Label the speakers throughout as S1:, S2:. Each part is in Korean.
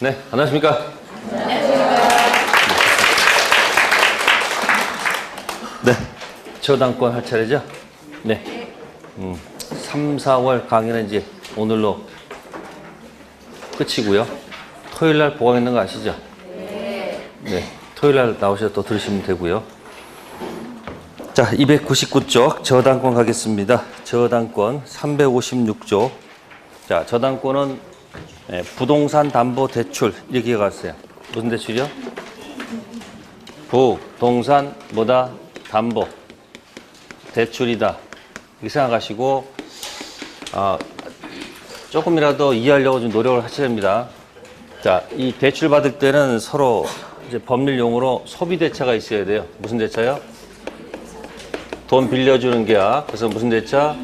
S1: 네, 안녕하십니까? 네, 저당권 할 차례죠? 네. 3, 4월 강의는 이제 오늘로 끝이고요. 토요일 날 보강 있는 거 아시죠? 네. 토요일 날 나오셔서 또 들으시면 되고요. 자, 299쪽 저당권 가겠습니다. 저당권 356조. 자, 저당권은 부동산 담보 대출 이렇게 갔어요. 무슨 대출이요? 부동산 뭐다? 담보 대출이다. 이렇게 생각하시고 조금이라도 이해하려고 좀 노력을 하셔야 됩니다. 자, 이 대출 받을 때는 서로 이제 법률 용어로 소비 대차가 있어야 돼요. 무슨 대차요? 돈 빌려주는 계약. 그래서 무슨 대차?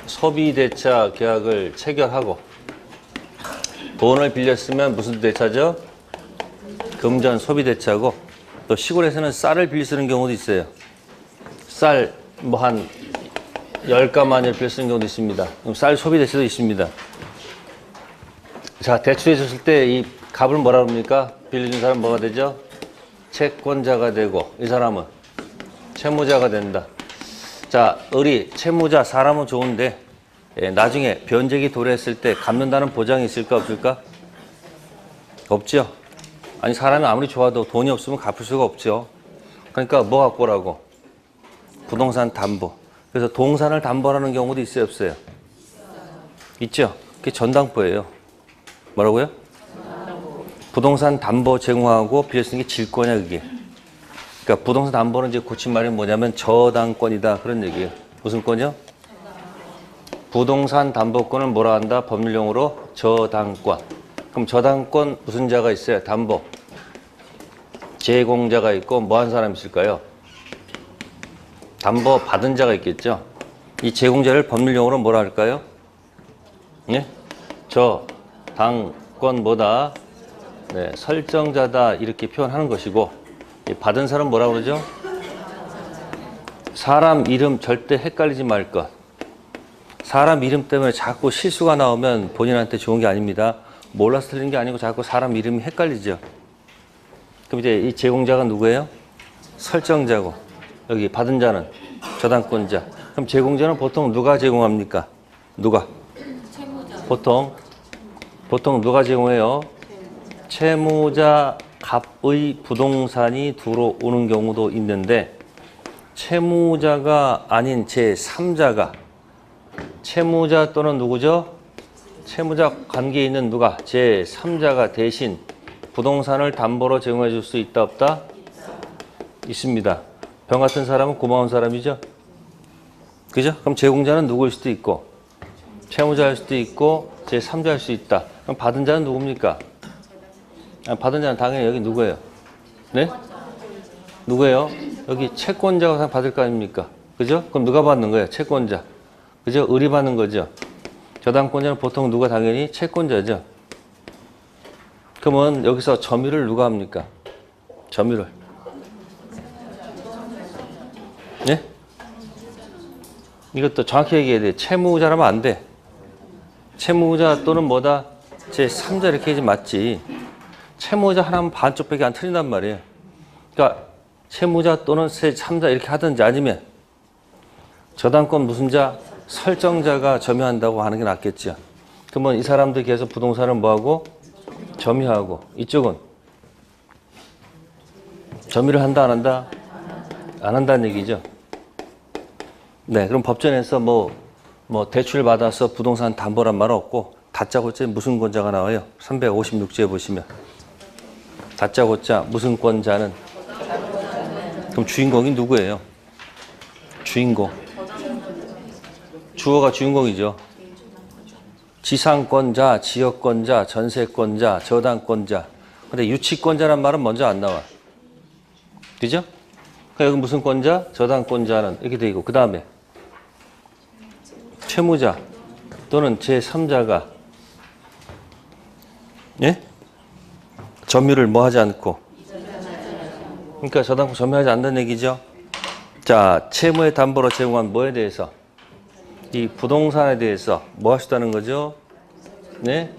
S1: 소비 대차 계약을 체결하고, 돈을 빌렸으면 무슨 대차죠? 금전 소비 대차고, 또 시골에서는 쌀을 빌려 쓰는 경우도 있어요. 쌀 뭐 한 10가마니를 빌려 쓰는 경우도 있습니다. 그럼 쌀 소비 대차도 있습니다. 자, 대출해 줬을 때 이 값을 뭐라 그럽니까? 빌려준 사람 뭐가 되죠? 채권자가 되고, 이 사람은 채무자가 된다. 자, 채무자, 사람은 좋은데 나중에 변제기 도래했을 때 갚는다는 보장이 있을까 없을까? 없죠. 아니, 사람이 아무리 좋아도 돈이 없으면 갚을 수가 없죠. 그러니까 뭐 갖고 오라고? 부동산 담보. 그래서 동산을 담보하는 경우도 있어요, 없어요? 있죠. 그게 전담보예요. 뭐라고요? 부동산 담보 제공하고 빌려 쓰는 게 질권이야, 그게. 그러니까 부동산 담보는 이제 고친 말이 뭐냐면 저당권이다, 그런 얘기예요. 무슨 권이요? 부동산 담보권을 뭐라 한다? 법률용어로 저당권. 그럼 저당권 무슨 자가 있어요? 담보. 제공자가 있고 뭐 한 사람 있을까요? 담보 받은 자가 있겠죠. 이 제공자를 법률용어로 뭐라 할까요? 네? 저당권 뭐다? 네, 설정자다, 이렇게 표현하는 것이고, 받은 사람 뭐라고 그러죠? 사람 이름 절대 헷갈리지 말 것. 사람 이름 때문에 자꾸 실수가 나오면 본인한테 좋은 게 아닙니다. 몰라서 틀린 게 아니고 자꾸 사람 이름이 헷갈리죠. 그럼 이제 이 제공자가 누구예요? 설정자고, 여기 받은 자는 저당권자. 그럼 제공자는 보통 누가 제공합니까? 누가? 보통 누가 제공해요? 채무자 갑의 부동산이 들어오는 경우도 있는데, 채무자가 아닌 제3자가, 채무자 또는 누구죠? 채무자 관계에 있는 누가? 제3자가 대신 부동산을 담보로 제공해 줄 수 있다, 없다? 있습니다. 병 같은 사람은 고마운 사람이죠? 그죠? 그럼 제공자는 누구일 수도 있고, 채무자일 수도 있고, 제3자일 수 있다. 그럼 받은 자는 누굽니까? 받은 자는 당연히 여기 누구예요? 네? 누구예요? 여기 채권자가 받을 거 아닙니까? 그죠? 그럼 누가 받는 거예요? 채권자. 그죠? 의리받는 거죠. 저당권자는 보통 누가 당연히 채권자죠. 그러면 여기서 점유를 누가 합니까? 점유를. 네? 이것도 정확히 얘기해야 돼. 채무자라면 안 돼. 채무자 또는 뭐다? 제3자 이렇게 해야지 맞지. 채무자 하나면 반쪽밖에 안 틀린단 말이에요. 그러니까 채무자 또는 제3자 이렇게 하든지, 아니면 저당권 무슨 자? 설정자가 점유한다고 하는 게 낫겠죠. 그러면 이 사람들 계속 부동산을 뭐하고? 점유하고, 이쪽은 점유를 한다, 안 한다? 안 한다는 얘기죠. 네, 그럼 법전에서 뭐 대출 받아서 부동산 담보란 말 없고, 다짜고짜 무슨 권자가 나와요? 356조에 보시면 다짜고짜 무슨 권자는, 그럼 주인공이 누구예요? 주인공. 주어가 주인공이죠. 지상권자, 지역권자, 전세권자, 저당권자. 근데 유치권자란 말은 먼저 안 나와. 그죠? 그러니까 여기 무슨 권자? 저당권자는 이렇게 돼 있고, 그 다음에 채무자 또는 제3자가, 예? 점유를 뭐 하지 않고. 그러니까 저당권 점유하지 않는다는 얘기죠. 자, 채무의 담보로 제공한 뭐에 대해서? 이 부동산에 대해서 뭐 하시다는 거죠? 네?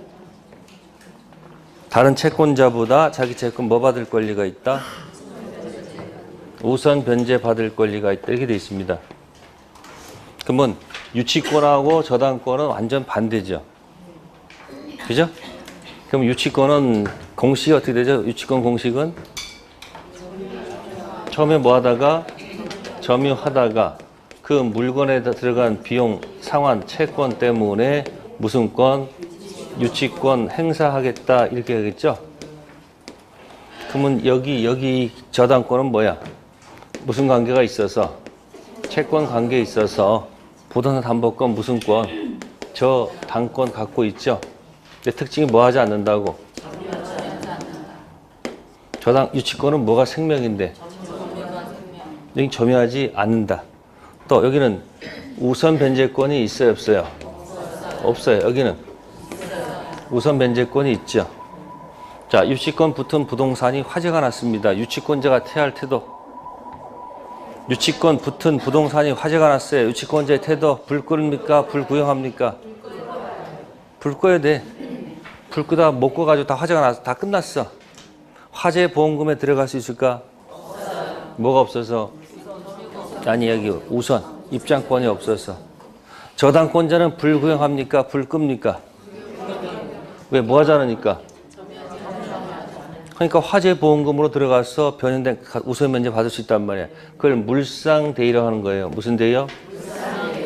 S1: 다른 채권자보다 자기 채권 뭐 받을 권리가 있다? 우선 변제 받을 권리가 있다. 이렇게 돼 있습니다. 그러면 유치권하고 저당권은 완전 반대죠. 그죠? 그럼 유치권은 공식이 어떻게 되죠? 유치권 공식은 처음에 뭐 하다가 점유하다가 그 물건에 들어간 비용, 상환, 채권 때문에 무슨 권? 유치권 행사하겠다 이렇게 하겠죠? 그러면 여기 저당권은 뭐야? 무슨 관계가 있어서? 채권 관계에 있어서 부동산 담보권 무슨 권? 저 당권 갖고 있죠? 근데 특징이 뭐 하지 않는다고? 저당 유치권은 뭐가 생명인데? 여기 점유하지 않는다. 또 여기는 우선 변제권이 있어요, 없어요? 없어요. 여기는 우선 변제권이 있죠. 자, 유치권 붙은 부동산이 화재가 났습니다. 유치권자가 태할 태도. 유치권 붙은 부동산이 화재가 났어요. 유치권자의 태도 불 끕니까? 불 구형합니까? 불 꺼야 돼. 불 끄다 못 꺼가지고 다 화재가 나서 다 끝났어. 화재 보험금에 들어갈 수 있을까? 뭐가 없어서? 아니 여기 우선 입장권이 없어서. 저당권자는 불 구형합니까? 불 끕니까? 왜? 뭐 하지 않으니까? 그러니까 화재 보험금으로 들어가서 변형된 우선 면제 받을 수 있단 말이야. 그걸 물상대위라고 하는 거예요. 무슨 대위요?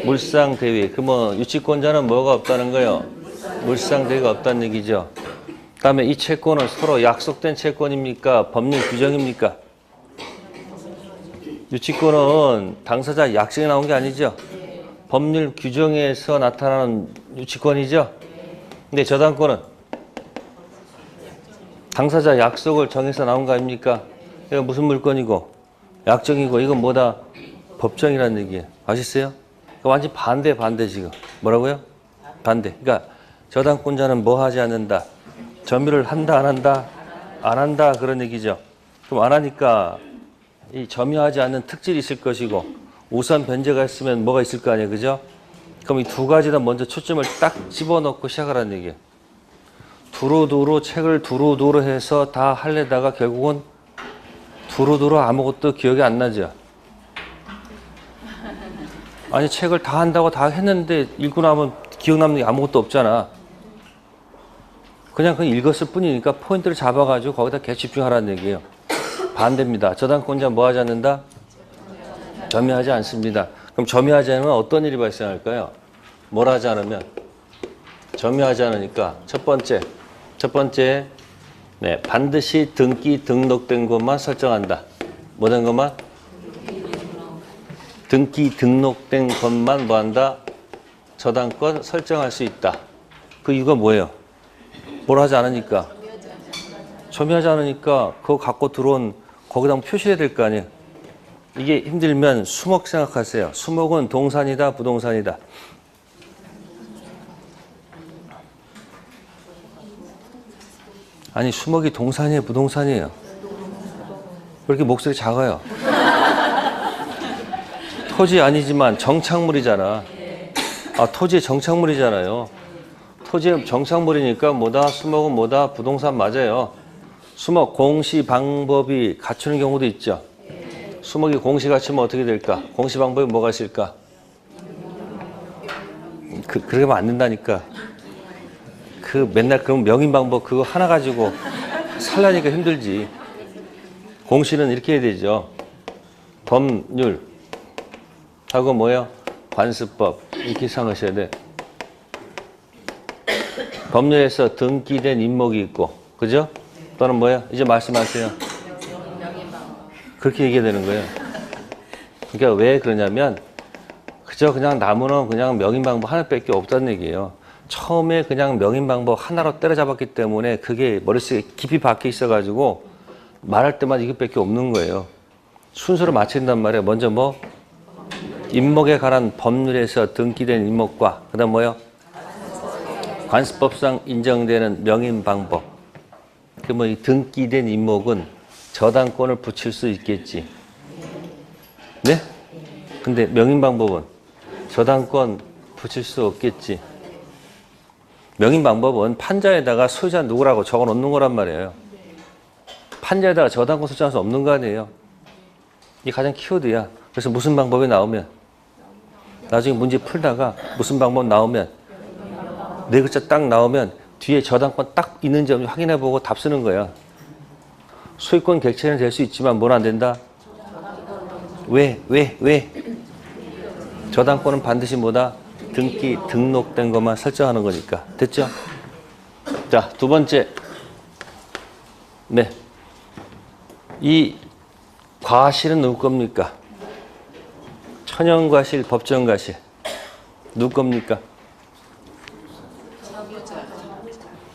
S1: 물상대위. 그러면 유치권자는 뭐가 없다는 거예요? 물상대위가 없다는 얘기죠. 그다음에 이 채권은 서로 약속된 채권입니까? 법률 규정입니까? 유치권은 당사자 약정이 나온 게 아니죠. 법률 규정에서 나타나는 유치권이죠. 근데 저당권은 당사자 약속을 정해서 나온 거 아닙니까? 이거 무슨 물건이고 약정이고 이건 뭐다? 법정이라는 얘기예요. 아시겠어요? 완전 반대 지금. 뭐라고요? 반대. 그러니까 저당권자는 뭐 하지 않는다? 점유를 한다 안 한다? 안 한다 그런 얘기죠. 그럼 안 하니까 이 점유하지 않는 특질이 있을 것이고 우선 변제가 있으면 뭐가 있을 거 아니에요. 그죠? 그럼 이 두 가지다 먼저 초점을 딱 집어넣고 시작하라는 얘기예요. 두루두루 책을 두루두루 해서 다 하려다가 결국은 두루두루 아무것도 기억이 안 나죠. 아니 책을 다 한다고 다 했는데 읽고 나면 기억 남는 게 아무것도 없잖아. 그냥 읽었을 뿐이니까 포인트를 잡아가지고 거기다 계속 집중하라는 얘기예요. 반대입니다. 저당권자 뭐 하지 않는다? 점유하지 않습니다. 그럼 점유하지 않으면 어떤 일이 발생할까요? 뭘 하지 않으면? 점유하지 않으니까 첫 번째 네, 반드시 등록된 것만 설정한다. 뭐 된 것만? 등록된 것만 뭐 한다? 저당권 설정할 수 있다. 그 이유가 뭐예요? 뭘 하지 않으니까? 점유하지 않으니까 그거 갖고 들어온 거기다 표시해야 될 거 아니에요. 이게 힘들면 수목 생각하세요. 수목은 동산이다, 부동산이다. 아니 수목이 동산이에요, 부동산이에요? 왜 이렇게 목소리 작아요? 토지 아니지만 정착물이잖아. 아, 토지의 정착물이잖아요. 토지의 정착물이니까 뭐다? 수목은 뭐다? 부동산 맞아요. 수목 공시 방법이 갖추는 경우도 있죠. 수목이 공시 갖추면 어떻게 될까? 공시 방법이 뭐가 있을까? 그렇게 하면 안 된다니까. 맨날 그럼 명인 방법 그거 하나 가지고 살라니까 힘들지. 공시는 이렇게 해야 되죠. 법률 하고 뭐예요? 관습법 이렇게 생각하셔야 돼. 법률에서 등기된 인목이 있고, 그죠? 또는 뭐예요? 이제 말씀하세요. 그렇게 얘기해야 되는 거예요. 그러니까 왜 그러냐면 그냥 나무는 그냥 명인 방법 하나밖에 없다는 얘기예요. 처음에 그냥 명인 방법 하나로 때려잡았기 때문에 그게 머릿속에 깊이 박혀 있어가지고 말할 때마다 이것밖에 없는 거예요. 순서를 맞춘단 말이에요. 먼저 뭐? 인목에 관한 법률에서 등기된 인목과 그 다음 뭐요? 관습법상 인정되는 명인 방법. 그 이 등기된 인목은 저당권을 붙일 수 있겠지. 네? 근데 명인 방법은 저당권 붙일 수 없겠지. 명인 방법은 판자에다가 소유자 누구라고 적어 놓는 거란 말이에요. 판자에다가 저당권 설정할 수 없는 거 아니에요. 이게 가장 키워드야. 그래서 무슨 방법이 나오면 나중에 문제 풀다가 무슨 방법 나오면 네 글자 딱 나오면 뒤에 저당권 딱 있는지 없는지 확인해보고 답 쓰는 거야. 소유권 객체는 될 수 있지만 뭘 안 된다? 왜? 저당권은 반드시 뭐다? 등록된 것만 설정하는 거니까. 됐죠? 자, 두 번째. 네. 이 과실은 누구 겁니까? 천연과실, 법정과실. 누구 겁니까?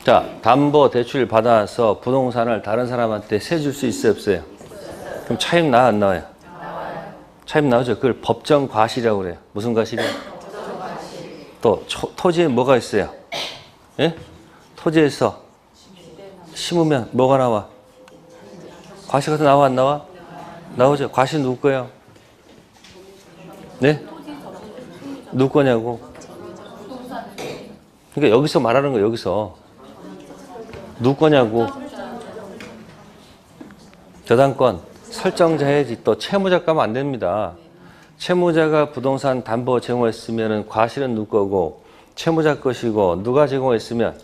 S1: 자, 담보 대출 받아서 부동산을 다른 사람한테 세 줄 수 있어요, 없어요? 그럼 차입 나와, 안 나와요? 차입 나오죠. 그걸 법정과실이라고 그래요. 무슨 과실이에요? 또 토지에 뭐가 있어요? 예? 토지에서 심으면 뭐가 나와? 과실 같은 나와, 안 나와? 나오죠. 과실 누구 거예요? 네? 누구 거냐고? 그러니까 여기서 말하는 거예요. 여기서 누구 거냐고. 저당권 설정자 해야지. 또 채무자 가면 안 됩니다. 채무자가 부동산 담보 제공했으면 과실은 누구 거고 채무자 것이고, 누가 제공했으면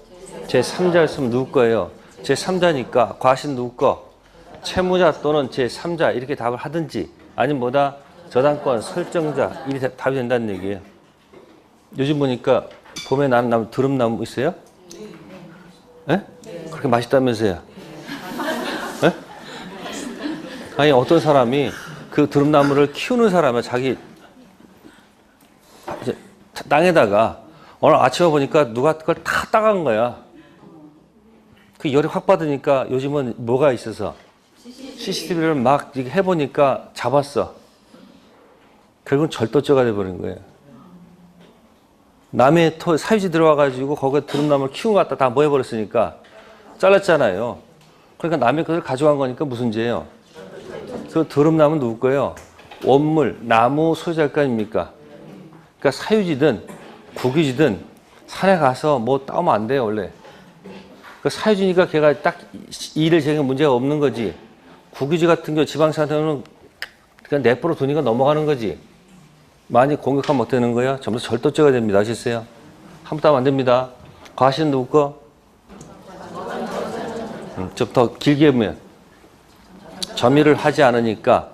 S1: 제3자였으면 누구 거예요? 제3자니까 과실 누구 거? 채무자 또는 제3자 이렇게 답을 하든지, 아니면 뭐다? 저당권 설정자, 이게 답이 된다는 얘기예요. 요즘 보니까 봄에 나는 나무, 드럼나무 있어요? 예? 그렇게 맛있다면서요? 예? 아니, 어떤 사람이 그 드럼나무를 키우는 사람이 자기 이제 땅에다가 오늘 아침에 보니까 누가 그걸 다 따간 거야. 그 열이 확 받으니까 요즘은 뭐가 있어서 CCTV를 막 해보니까 잡았어. 결국은 절도죄가 돼버린 거예요. 남의 사유지 들어와가지고 거기에 드럼나무를 키우고 갖다 다 모여버렸으니까 잘랐잖아요. 그러니까 남의 것을 가져간 거니까 무슨 죄예요? 그 드럼나무는 누구 거예요? 원물, 나무 소유자일 거 아닙니까? 그러니까 사유지든 국유지든 산에 가서 뭐 따오면 안 돼요, 원래. 그 사유지니까 걔가 딱 일을 제기한 문제가 없는 거지. 국유지 같은 경우 지방산에는 그냥 내버려 두니까 넘어가는 거지. 많이 공격하면 어떻게 되는 거예요? 전부 절도죄가 됩니다. 아셨어요? 한번 따면 안 됩니다. 과실은 누구 거? 좀 더 길게 보면 점유를 하지 않으니까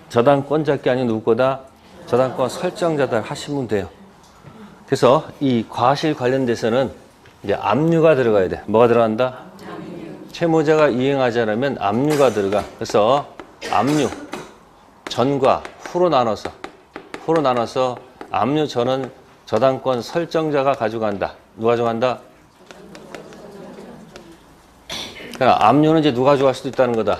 S1: 저당권자께 아닌 누구 거다? 저당권 설정자들 하시면 돼요. 그래서 이 과실 관련돼서는 이제 압류가 들어가야 돼. 뭐가 들어간다? 채무자가 이행하지 않으면 압류가 들어가. 그래서 압류, 전과 후로 나눠서 압류 전은 저당권 설정자가 가져간다. 누가 가져간다? 그러니까 압류는 이제 누가 가져갈 수도 있다는 거다.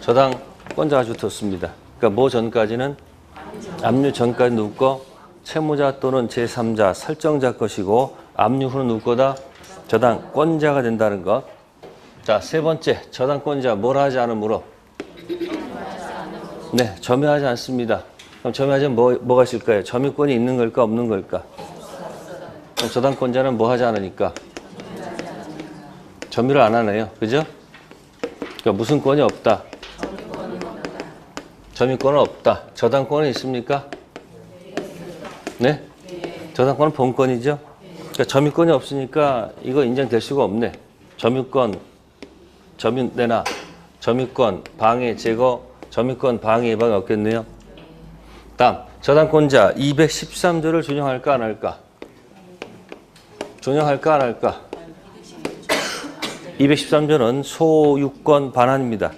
S1: 저당권자가 가져뒀습니다. 그러니까 뭐 전까지는 압류 전까지 누구 거? 채무자 또는 제3자 설정자 것이고, 압류 후는 누구 거다? 저당권자가 된다는 것. 자, 세 번째, 저당권자 뭘 하지 않으므로? 네, 점유하지 않습니다. 그럼 점유하자면 뭐가 있을까요? 점유권이 있는 걸까, 없는 걸까? 그럼 저당권자는 뭐 하지 않으니까? 점유를 안 하네요. 그죠? 그러니까 무슨 권이 없다? 점유권은 없다. 저당권은 있습니까? 네? 저당권은 본권이죠? 그러니까 점유권이 없으니까 이거 인정될 수가 없네. 점유권, 점유내나, 점유권, 방해, 제거, 점유권, 방해, 예방이 없겠네요. 다음, 저당권자 213조를 준용할까, 안 할까? 준용할까, 안 할까? 213조는 소유권 반환입니다.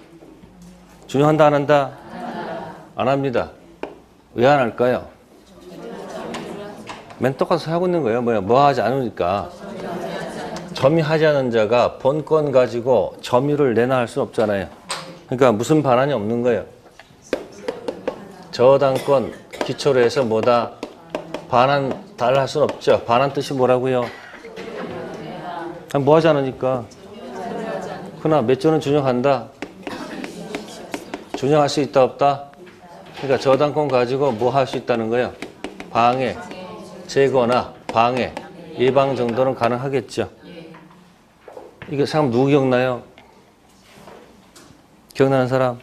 S1: 준용한다, 안 한다? 안 합니다. 왜 안 할까요? 맨 똑같이 하고 있는 거예요. 뭐 하지 않으니까. 점유하지 않은 자가 본권 가지고 점유를 내놔 할 수는 없잖아요. 그러니까 무슨 반환이 없는 거예요. 저당권 기초로 해서 뭐다? 반환 달라 할 수는 없죠. 반환 뜻이 뭐라고요? 뭐 하지 않으니까. 그러나 몇 조는 준용한다? 준용할 수 있다, 없다? 그러니까 저당권 가지고 뭐 할 수 있다는 거예요? 방해, 제거나 방해, 예방 정도는 가능하겠죠. 이게 사람 누구 기억나요? 기억나는 사람?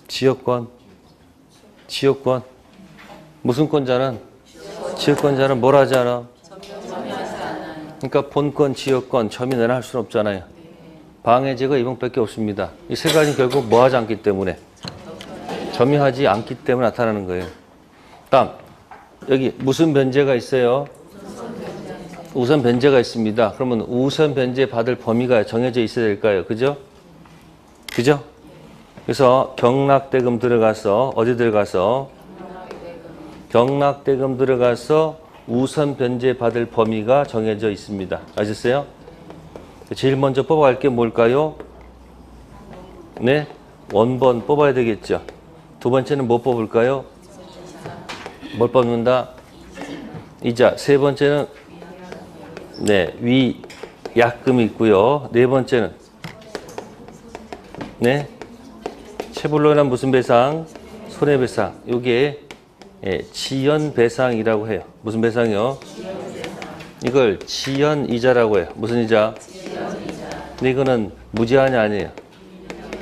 S1: 지역권. 무슨 권자는? 지역권자는 뭘 하지 않아? 그러니까 본권, 지역권, 점유는 할 수는 없잖아요. 방해 제거 이봉밖에 없습니다. 이 세 가지 결국 뭐 하지 않기 때문에? 점유하지 않기 때문에 나타나는 거예요. 다음, 여기 무슨 변제가 있어요? 우선 변제가 있습니다. 그러면 우선 변제 받을 범위가 정해져 있어야 될까요? 그죠? 그래서 경락대금 들어가서 어디 들어가서? 경락대금 들어가서 우선 변제 받을 범위가 정해져 있습니다. 아셨어요? 제일 먼저 뽑아갈 게 뭘까요? 네, 원본 뽑아야 되겠죠. 두 번째는 뭐 뽑을까요? 뭘 뽑는다? 이자. 세 번째는 네, 위약금이 있고요. 네 번째는 네, 체불로 인한 무슨 배상? 손해배상. 요게 지연배상이라고 해요. 무슨 배상이요? 이걸 지연이자라고 해요. 무슨 이자? 근데 이거는 무제한이 아니에요.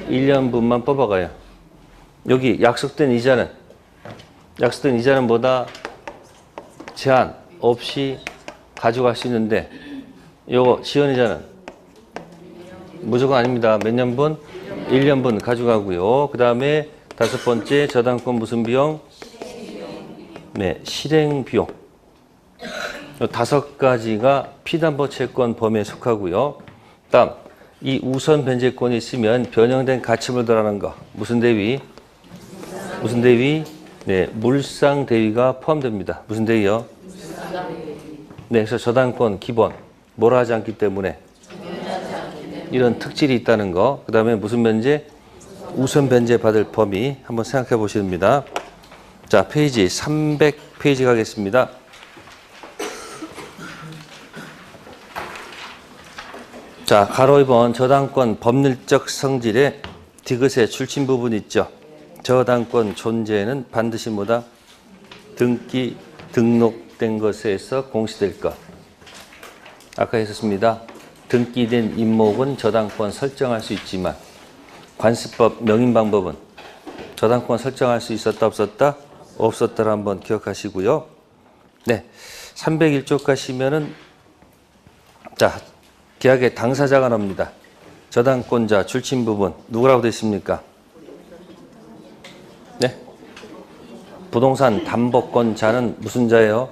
S1: 1년분만 뽑아가요. 여기 약속된 이자는 뭐다? 제한 없이 가져갈 수 있는데 요거 지연이자는 무조건 아닙니다. 몇 년분? 1년분 가져가고요. 그 다음에 다섯 번째 저당권 무슨 비용? 네, 실행 비용. 다섯 가지가 피담보 채권 범위에 속하고요. 다음, 이 우선 변제권이 있으면 변형된 가치물 들어가는 거. 무슨 대위? 네, 물상 대위가 포함됩니다. 무슨 대위요? 네, 그래서 저당권 기본 뭘 하지 않기 때문에 이런 특질이 있다는 거. 그 다음에 무슨 변제? 우선 변제 받을 범위 한번 생각해 보십니다. 자, 페이지 300페이지 가겠습니다. 자, 가로 2번 저당권 법률적 성질의 디귿의 출신 부분 있죠. 저당권 존재는 반드시 뭐다? 등록된 것에서 공시될 것. 아까 했었습니다. 등기된 임목은 저당권 설정할 수 있지만 관습법 명인 방법은 저당권 설정할 수 있었다 없었다? 없었다를 한번 기억하시고요. 네, 301쪽 가시면은 자, 계약의 당사자가 나옵니다. 저당권자 출신 부분 누구라고 되어 있습니까? 네, 부동산 담보권자는 무슨 자예요?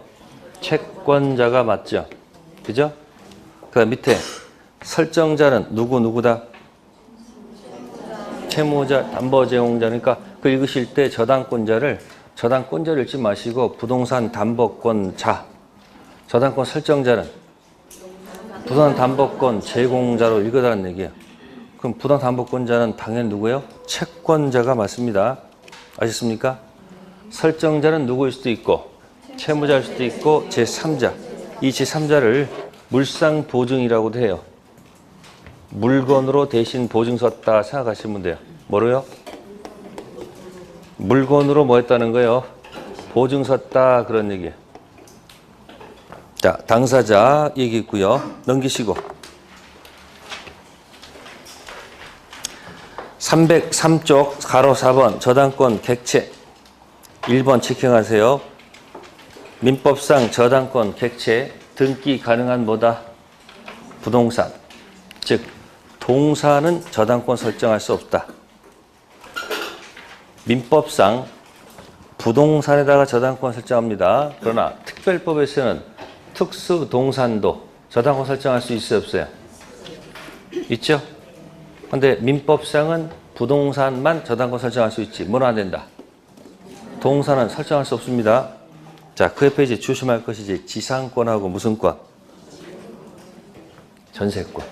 S1: 채권자가 맞죠? 그죠? 그 밑에 설정자는 누구다? 채무자, 담보제공자니까 그 읽으실 때 저당권자를 읽지 마시고 부동산 담보권자, 저당권 설정자는 부동산 담보권 제공자로 읽어달라는 얘기예요. 그럼 부동산 담보권자는 당연히 누구예요? 채권자가 맞습니다. 아셨습니까? 설정자는 누구일 수도 있고 채무자일 수도 있고 제3자. 이 제3자를 물상보증이라고도 해요. 물건으로 대신 보증 섰다 생각하시면 돼요. 뭐로요? 물건으로 뭐 했다는 거예요? 보증 섰다 그런 얘기예요. 자, 당사자 얘기 있고요. 넘기시고 303쪽 가로 4번 저당권 객체 1번 체킹하세요. 민법상 저당권 객체 등기 가능한 뭐다? 부동산. 즉 동사는 저당권 설정할 수 없다. 민법상 부동산에다가 저당권 설정합니다. 그러나 특별법에서는 특수동산도 저당권 설정할 수 있어요, 없어요? 있죠? 근데 민법상은 부동산만 저당권 설정할 수 있지. 뭐는 안 된다? 동사는 설정할 수 없습니다. 자, 그 옆에 이제 조심할 것이 이제 지상권하고 무슨 권? 전세권.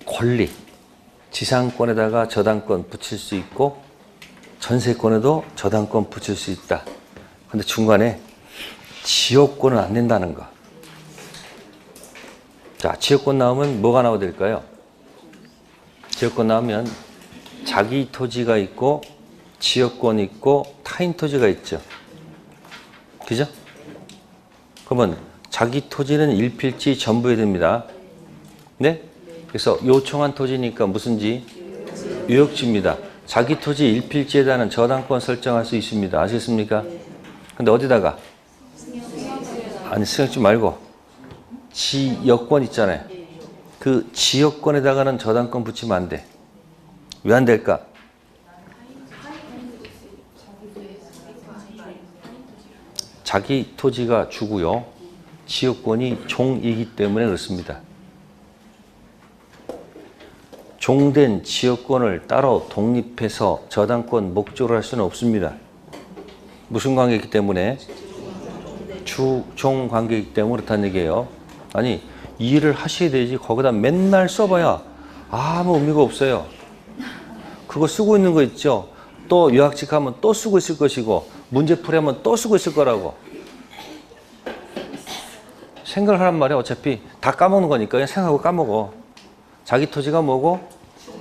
S1: 권리. 지상권에다가 저당권 붙일 수 있고 전세권에도 저당권 붙일 수 있다. 근데 중간에 지역권은 안 된다는 거. 자, 지역권 나오면 뭐가 나오야 될까요? 지역권 나오면 자기 토지가 있고 지역권이 있고 타인 토지가 있죠. 그죠? 그러면 자기 토지는 일필지 전부해야 됩니다. 네? 그래서 요청한 토지니까 무슨지? 유역지입니다. 자기 토지 일필지에 대한 저당권 설정할 수 있습니다. 아시겠습니까? 근데 어디다가? 아니, 승역지 말고 지역권 있잖아요. 그 지역권에다가는 저당권 붙이면 안 돼. 왜 안 될까? 자기 토지가 주고요. 지역권이 종이기 때문에 그렇습니다. 종된 지역권을 따로 독립해서 저당권 목적으로 할 수는 없습니다. 무슨 관계이기 때문에? 주종 관계이기 때문에 그렇다는 얘기예요. 아니, 일을 하셔야 되지 거기다 맨날 써봐야 아무 의미가 없어요. 그거 쓰고 있는 거 있죠? 또 요약식 하면 또 쓰고 있을 것이고 문제 풀이하면 또 쓰고 있을 거라고. 생각을 하란 말이야. 어차피 다 까먹는 거니까 그냥 생각하고 까먹어. 자기 토지가 뭐고?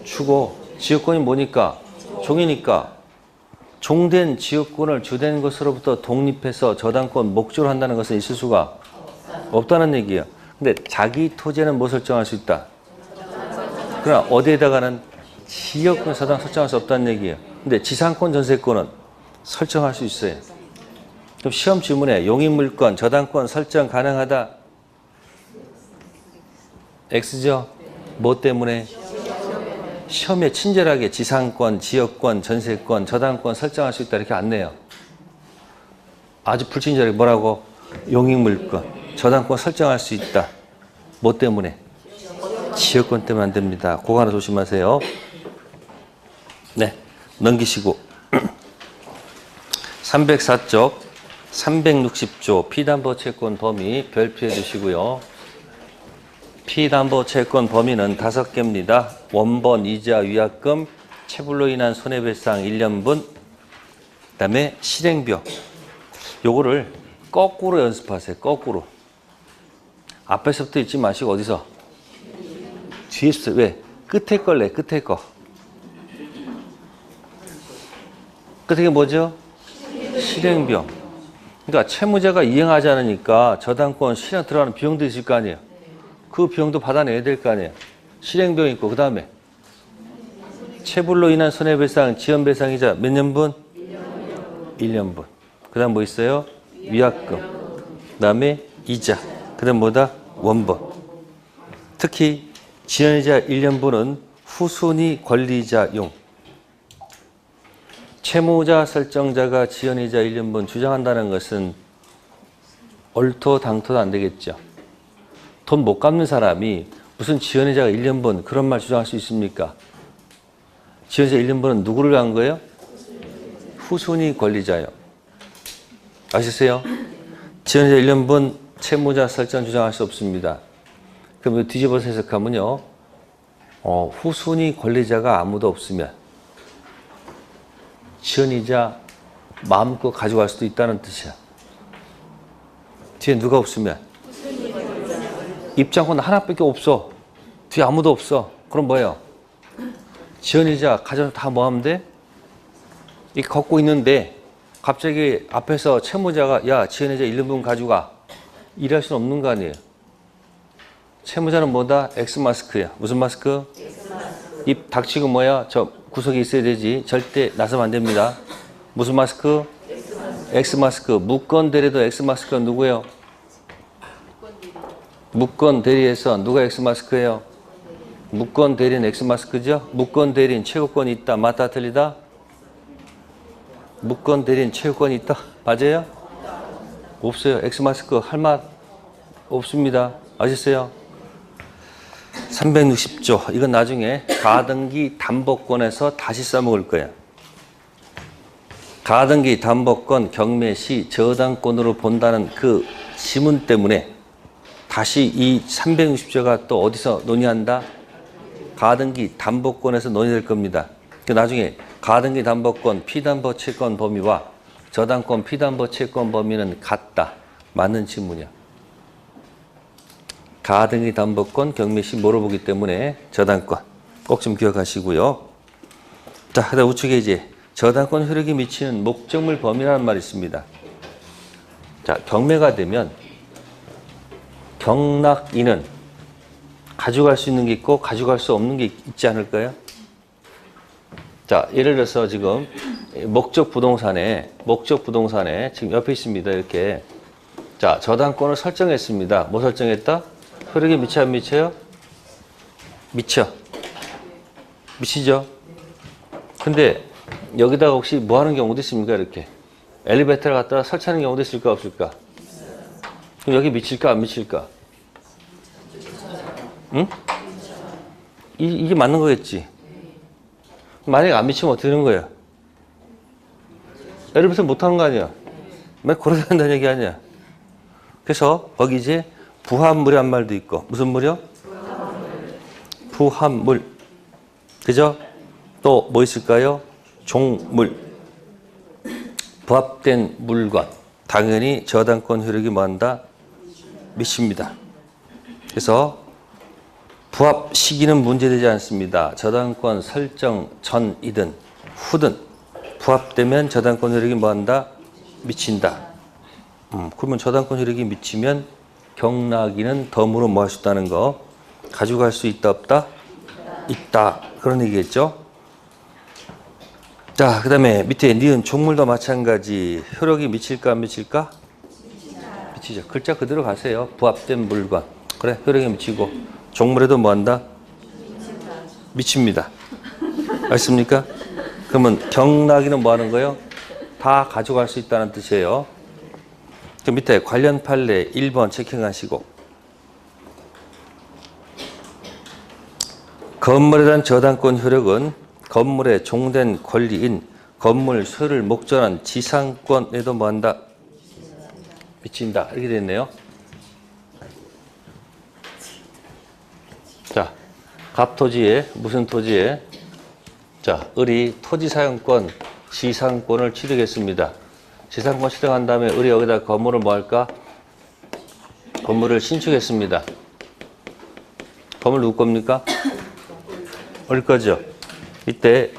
S1: 주고 지역권이 뭐니까? 종이니까. 종된 지역권을 주된 것으로부터 독립해서 저당권 목적으로 한다는 것은 있을 수가 없다는 얘기예요. 근데 자기 토지에는 뭐 설정할 수 있다? 그러나 어디에다가는 지역권 저당 설정할 수 없다는 얘기예요. 근데 지상권 전세권은 설정할 수 있어요. 그럼 시험 지문에 용익물권 저당권 설정 가능하다? X죠? 뭐 때문에? 시험에 친절하게 지상권, 지역권, 전세권, 저당권 설정할 수 있다 이렇게 안 내요. 아주 불친절하게 뭐라고? 용익물권, 저당권 설정할 수 있다. 뭐 때문에? 지역권 때문에 안 됩니다. 그거 하나 조심하세요. 네, 넘기시고 304쪽, 360조 피담보채권 범위 별표해 주시고요. 피담보채권 범위는 5개입니다. 원본, 이자, 위약금, 체불로 인한 손해배상 1년분, 그 다음에 실행비용. 요거를 거꾸로 연습하세요. 거꾸로. 앞에서부터 읽지 마시고 어디서? 뒤에서. 왜? 끝에 걸 내, 끝에 거. 끝에 뭐죠? 실행비용. 그러니까 채무자가 이행하지 않으니까 저당권 실행 들어가는 비용도 있을 거 아니에요. 그 비용도 받아내야 될 거 아니에요. 실행비용 있고 그 다음에 체불로 인한 손해배상, 지연배상이자 몇 년분? 1년분. 그 다음 뭐 있어요? 위약금. 그 다음에 이자. 그 다음 뭐다? 원본. 특히 지연이자 1년분은 후순위 권리자용. 채무자 설정자가 지연이자 1년분 주장한다는 것은 얼토당토도 안 되겠죠. 돈 못 갚는 사람이 무슨 지연이자가 1년분 그런 말 주장할 수 있습니까? 지연이자 1년분은 누구를 한 거예요? 후순위 권리자요. 아시세요? 지연이자 1년분 채무자 설정 주장할 수 없습니다. 그럼 뒤집어서 해석하면요. 후순위 권리자가 아무도 없으면 지연이자 마음껏 가져갈 수도 있다는 뜻이야. 뒤에 누가 없으면? 입장권 하나밖에 없어. 뒤에 아무도 없어. 그럼 뭐예요? 지연이자 가져서 다 뭐 하면 돼? 이 걷고 있는데 갑자기 앞에서 채무자가 야 지연이자 1년분 가져가. 일할 수는 없는 거 아니에요. 채무자는 뭐다? X마스크야. 무슨 마스크? 입 닥치고 뭐야? 저 구석에 있어야 되지. 절대 나서면 안 됩니다. 무슨 마스크? X마스크. 무권 대리도 X마스크가 누구예요? 무권 대리에서 누가 X마스크예요? 무권 대리는 X마스크죠? 무권 대리는 채권이 있다. 맞다 틀리다? 무권 대리는 채권이 있다. 맞아요? 없어요. X마스크 할 맛 없습니다. 아셨어요? 360조. 이건 나중에 가등기 담보권에서 다시 써먹을 거예요. 가등기 담보권 경매시 저당권으로 본다는 그 지문 때문에 다시 이 360조가 또 어디서 논의한다? 가등기 담보권에서 논의될 겁니다. 나중에 가등기 담보권 피담보채권 범위와 저당권 피담보채권 범위는 같다. 맞는 지문이야. 가등기 담보권 경매시 물어보기 때문에 저당권 꼭 좀 기억하시고요. 자, 그다음 우측에 이제 저당권 효력이 미치는 목적물 범위라는 말이 있습니다. 자, 경매가 되면 경락인은 가져갈 수 있는 게 있고 가져갈 수 없는 게 있지 않을까요? 자, 예를 들어서 지금 목적 부동산에 지금 옆에 있습니다. 이렇게. 자, 저당권을 설정했습니다. 뭐 설정했다? 효력이 미쳐 안 미쳐요? 미쳐. 미치죠? 근데 여기다가 혹시 뭐 하는 경우도 있습니까? 이렇게. 엘리베이터를 갖다가 설치하는 경우도 있을까 없을까? 그럼 여기 미칠까 안 미칠까? 응? 이게 맞는 거겠지? 만약에 안 미치면 어떻게 되는 거야? 엘리베이터 못 타는 거 아니야? 맨 걸어 다닌다는 얘기 아니야? 그래서 거기 이제 부합물이란 말도 있고 무슨 물이요? 부합물. 그죠? 또 뭐 있을까요? 종물. 부합된 물건. 당연히 저당권 효력이 뭐한다? 미칩니다. 그래서 부합 시기는 문제되지 않습니다. 저당권 설정 전이든 후든 부합되면 저당권 효력이 뭐한다? 미친다. 그러면 저당권 효력이 미치면 경락인은 덤으로 뭐 할 수 있다는 거, 가져갈 수 있다 없다? 있다. 그런 얘기겠죠. 자, 그 다음에 밑에 니은 종물도 마찬가지. 효력이 미칠까 안 미칠까? 미치죠. 글자 그대로 가세요. 부합된 물건. 그래, 효력이 미치고 종물에도 뭐 한다? 미칩니다. 알습니까? 그러면 경락인은 뭐 하는 거예요? 다 가져갈 수 있다는 뜻이에요. 그 밑에 관련 판례 1번 체킹하시고, 건물에 대한 저당권 효력은 건물의 종된 권리인 건물 소유를 목전한 지상권에도 뭐한다? 미친다. 이렇게 됐네요. 자, 갑토지에 무슨 토지에? 자, 을이 토지 사용권, 지상권을 취득했습니다. 지상권 취득한 다음에 을이 여기다 건물을 뭐 할까? 건물을 신축했습니다. 건물 누구 겁니까? 을 거죠. 이때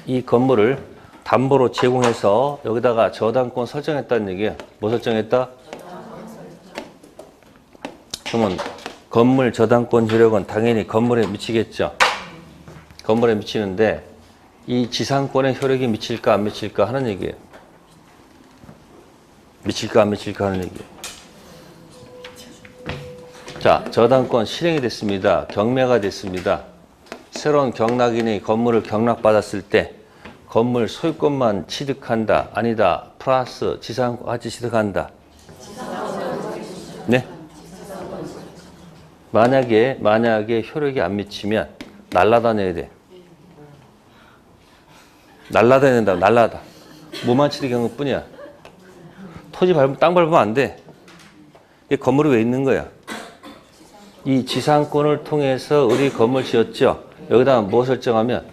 S1: 이 건물을 담보로 제공해서 여기다가 저당권 설정했다는 얘기예요. 뭐 설정했다? 그러면 건물 저당권 효력은 당연히 건물에 미치겠죠. 건물에 미치는데 이 지상권의 효력이 미칠까 안 미칠까 하는 얘기예요. 미칠까 안 미칠까 하는 얘기예요. 자, 저당권 실행이 됐습니다. 경매가 됐습니다. 새로운 경락인이 건물을 경락받았을 때 건물 소유권만 취득한다. 아니다. 플러스 지상권 같이 취득한다. 네? 만약에 효력이 안 미치면 날라다녀야 돼. 날라다녀야 된다. 날라다. 뭐만 취득한 것뿐이야. 토지 밟으면 땅 밟으면 안 돼. 이 건물이 왜 있는 거야? 이 지상권을 통해서 우리 건물 지었죠. 여기다가 뭐 설정하면?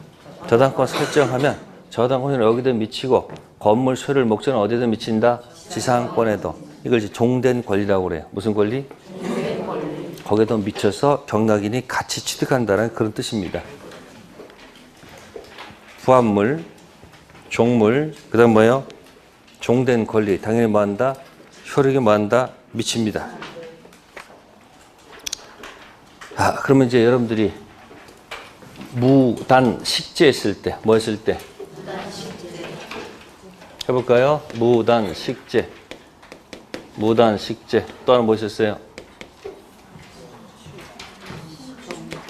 S1: 저당권 설정하면 저당권은 여기도 미치고 건물 소유를 목적은 어디든 미친다? 지상권에도. 이걸 이제 종된 권리라고 그래요. 무슨 권리? 거기에도 미쳐서 경락인이 같이 취득한다는 그런 뜻입니다. 부합물, 종물, 그 다음 뭐예요? 종된 권리. 당연히 뭐 한다? 효력이 뭐 한다? 미칩니다. 그러면 이제 여러분들이 무단 식재 했을 때, 뭐 했을 때? 해볼까요? 무단 식재. 무단 식재. 또 하나 뭐 있었어요?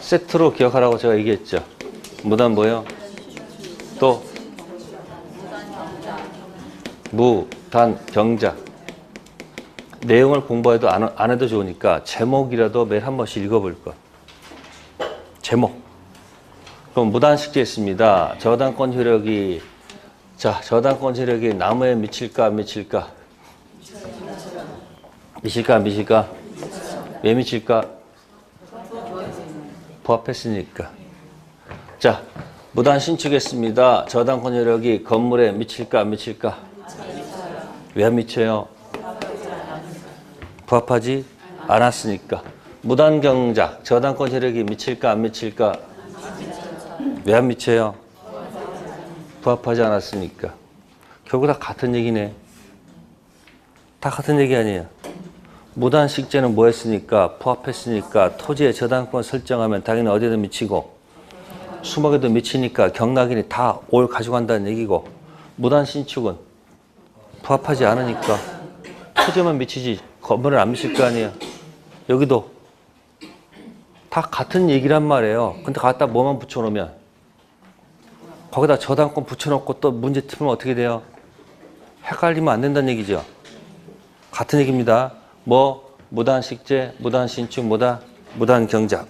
S1: 세트로 기억하라고 제가 얘기했죠. 무단 뭐예요? 또 무단 경작. 내용을 공부해도 안 해도 좋으니까 제목이라도 매일 한 번씩 읽어볼 것. 제목. 그럼 무단식재했습니다. 저당권 효력이, 자, 저당권 효력이 나무에 미칠까 안 미칠까? 미칠까 안 미칠까? 왜 미칠까? 부합했으니까. 자, 무단 신축했습니다. 저당권 효력이 건물에 미칠까 안 미칠까? 왜 안 미쳐요? 부합하지 않았으니까. 무단 경작, 저당권 효력이 미칠까 안 미칠까? 왜 안 미쳐요? 부합하지 않았으니까. 결국 다 같은 얘기네. 다 같은 얘기 아니에요. 무단식재는 뭐 했으니까? 포함했으니까 토지의 저당권 설정하면 당연히 어디에도 미치고 수목에도 미치니까 경락인이 다 올 가져간다는 얘기고, 무단신축은 부합하지 않으니까 토지만 미치지 건물은 안 미칠 거 아니에요. 여기도 다 같은 얘기란 말이에요. 근데 갖다 뭐만 붙여놓으면, 거기다 저당권 붙여놓고 또 문제 틀면 어떻게 돼요? 헷갈리면 안 된다는 얘기죠. 같은 얘기입니다. 뭐 무단식재, 무단신축, 무단경작.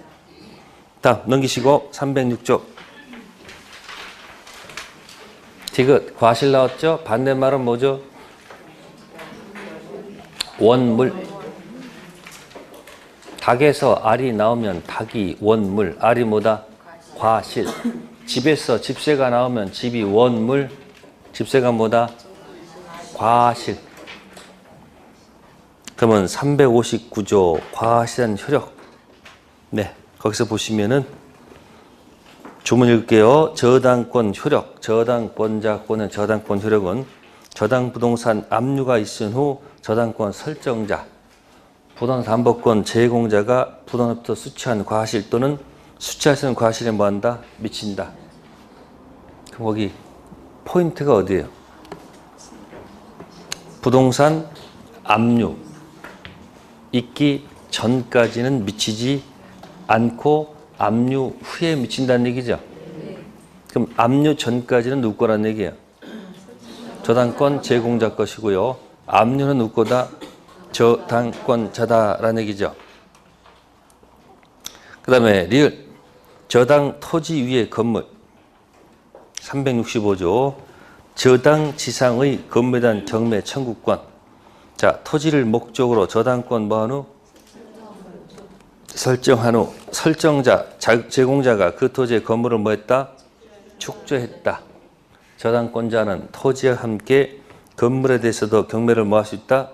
S1: 다음 넘기시고 306쪽. 디귿 과실 나왔죠? 반대말은 뭐죠? 원물. 닭에서 알이 나오면 닭이 원물, 알이 뭐다? 과실. 집에서 집새가 나오면 집이 원물, 집새가 뭐다? 과실. 그러면 359조 과실한 효력. 네, 거기서 보시면은 주문 읽을게요. 저당권 효력, 저당권자권의 저당권 효력은 저당부동산 압류가 있은 후 저당권 설정자, 부동산 담보권 제공자가 부동산부터 수취한 과실 또는 수취할 수 있는 과실에 뭐한다? 미친다. 그럼 거기 포인트가 어디예요? 부동산 압류 있기 전까지는 미치지 않고 압류 후에 미친다는 얘기죠. 그럼 압류 전까지는 누구 거란 얘기예요? 저당권 제공자 것이고요. 압류는 누구 거다? 저당권자다라는 얘기죠. 그 다음에 리을 저당 토지 위의 건물 365조 저당 지상의 건물에 대한 경매 청구권. 자, 토지를 목적으로 저당권 뭐한 후? 설정한 후 설정자, 제공자가 그 토지의 건물을 뭐 했다? 축조했다. 저당권자는 토지와 함께 건물에 대해서도 경매를 뭐 할 수 있다?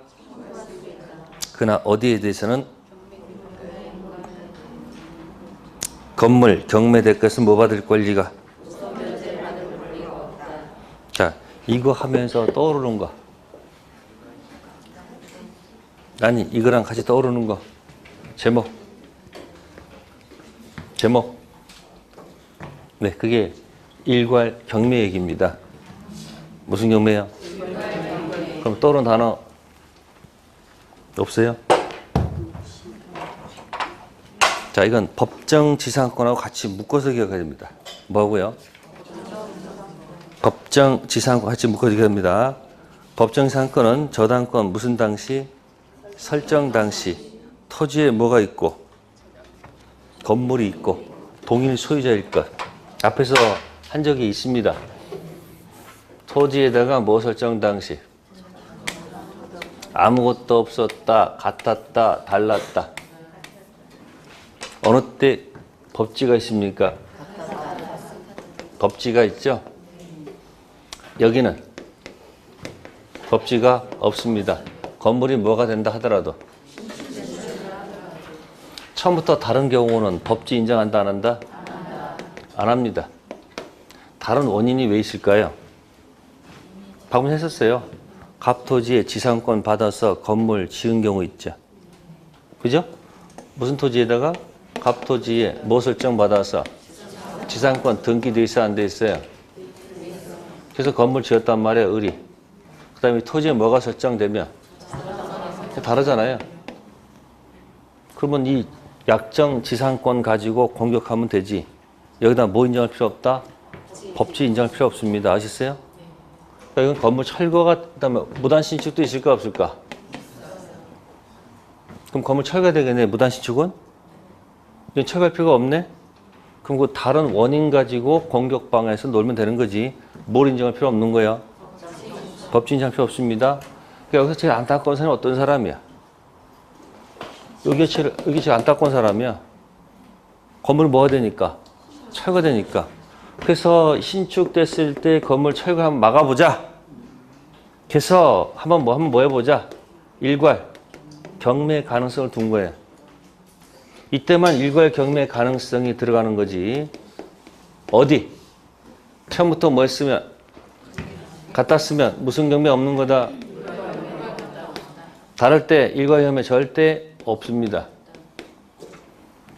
S1: 그러나 어디에 대해서는 건물 경매될 것은 뭐 받을 권리가? 자, 이거 하면서 떠오르는 거. 아니, 이거랑 같이 떠오르는 거. 제목. 네, 그게 일괄 경매 얘기입니다. 무슨 경매요? 그럼 떠오르는 단어 없어요? 자, 이건 법정지상권하고 같이 묶어서 기억해야 됩니다. 뭐하고요? 법정지상권 같이 묶어서 기억해야 됩니다. 법정지상권은 저당권 무슨 당시? 설정 당시 토지에 뭐가 있고 건물이 있고 동일 소유자일 것. 앞에서 한 적이 있습니다. 토지에다가 뭐 설정 당시? 아무것도 없었다, 같았다, 달랐다. 어느 때 법지가 있습니까? 법지가 있죠? 여기는 법지가 없습니다. 건물이 뭐가 된다 하더라도. 처음부터 다른 경우는 법지 인정한다 안 한다? 안 합니다. 다른 원인이 왜 있을까요? 방금 했었어요. 갑토지에 지상권 받아서 건물 지은 경우 있죠. 그죠? 무슨 토지에다가 갑토지에 뭐 설정 받아서 지상권 등기돼 있어 안 돼 있어요? 그래서 건물 지었단 말이에요. 의리. 그 다음에 토지에 뭐가 설정되면 다르잖아요. 그러면 이 약정 지상권 가지고 공격하면 되지. 여기다 뭐 인정할 필요 없다? 법지 인정할 필요 없습니다. 아셨어요? 그러니까 이건 건물 철거가, 그다음에 무단신축도 있을까 없을까? 그럼 건물 철거되겠네. 무단신축은? 이건 철거할 필요가 없네? 그럼 그 다른 원인 가지고 공격 방해해서 놀면 되는 거지. 뭘 인정할 필요 없는 거야? 법지 인정할 필요 없습니다. 그러니까 여기서 제일 안타까운 사람은 어떤 사람이야? 여기 제일 안타까운 사람이야. 건물 뭐가 되니까? 철거되니까. 그래서 신축됐을 때 건물 철거 한번 막아보자. 그래서 한번 뭐 해보자. 일괄 경매 가능성을 둔 거예요. 이때만 일괄 경매 가능성이 들어가는 거지. 어디? 처음부터 뭐 했으면? 갖다 쓰면 무슨 경매 없는 거다? 다를 때 일과경매 절대 없습니다.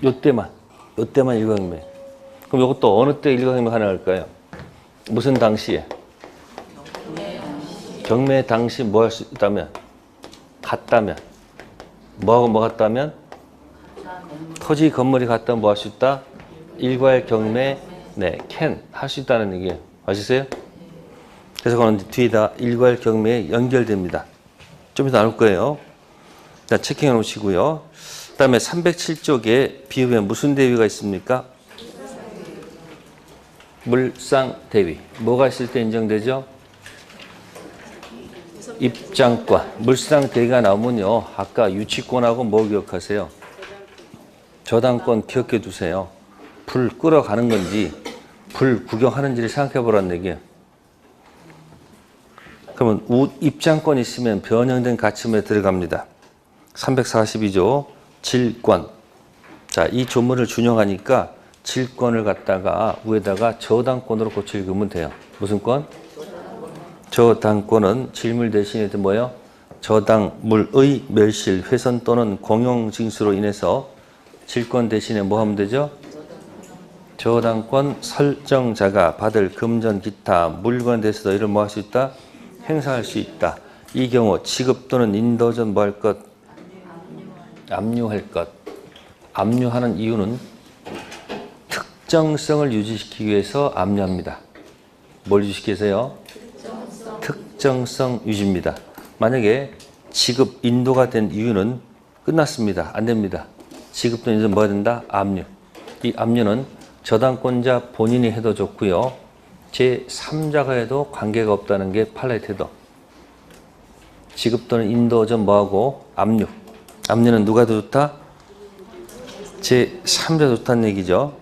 S1: 요때만 일과경매. 그럼 이것도 어느 때 일과경매 가능할까요? 무슨 당시에? 경매 당시 뭐 할 수 있다면? 같다면? 뭐하고 뭐 같다면? 토지 건물이 같다면 뭐 할 수 있다? 일괄경매, 네, can 할 수 있다는 얘기예요. 아시세요? 그래서 그건 뒤에다 일괄경매에 연결됩니다. 좀 이따 나눌 거예요. 자, 체킹해 놓으시고요. 그 다음에 307쪽에 비읍에 무슨 대위가 있습니까? 물상대위. 뭐가 있을 때 인정되죠? 입장권. 물상대위가 나오면요. 아까 유치권하고 뭐 기억하세요? 저당권 기억해 두세요. 불 끌어가는 건지 불 구경하는지를 생각해 보라는 얘기예요. 그러면 입장권 있으면 변형된 가치문에 들어갑니다. 342조 질권. 자, 이 조문을 준용하니까 질권을 갖다가 위에다가 저당권으로 고쳐 읽으면 돼요. 무슨 권? 저당권은 질물 대신에 뭐예요? 저당물의 멸실, 훼손 또는 공용징수로 인해서 질권 대신에 뭐 하면 되죠? 저당권 설정자가 받을 금전 기타 물건에 대해서도 이를 뭐 할 수 있다? 행사할 수 있다. 이 경우 지급 또는 인도전 뭐 할 것? 압류할 것. 압류하는 이유는 특정성을 유지시키기 위해서 압류합니다. 뭘 유지시키세요? 특정성 유지입니다. 만약에 지급 인도가 된 이유는 끝났습니다. 안 됩니다. 지급 또는 인도 뭐가 된다? 압류. 이 압류는 저당권자 본인이 해도 좋고요. 제3자가 해도 관계가 없다는 게 판례 태도. 지급 또는 인도 전 뭐하고? 압류. 압류는 누가 더 좋다? 제3자 좋다는 얘기죠.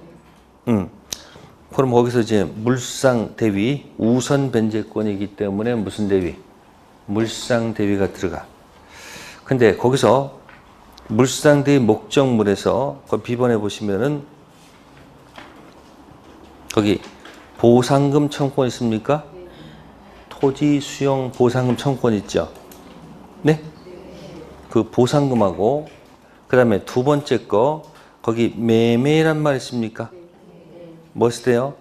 S1: 그럼 거기서 이제 물상 대위 우선 변제권이기 때문에 무슨 대위? 물상 대위가 들어가. 근데 거기서 물상 대위 목적물에서 그 비번해 보시면은 거기 보상금 청구권 있습니까? 토지 수용 보상금 청구권 있죠. 네? 그 보상금하고 그 다음에 두 번째 거 거기 매매란 말 있습니까? 뭐 쓰대요?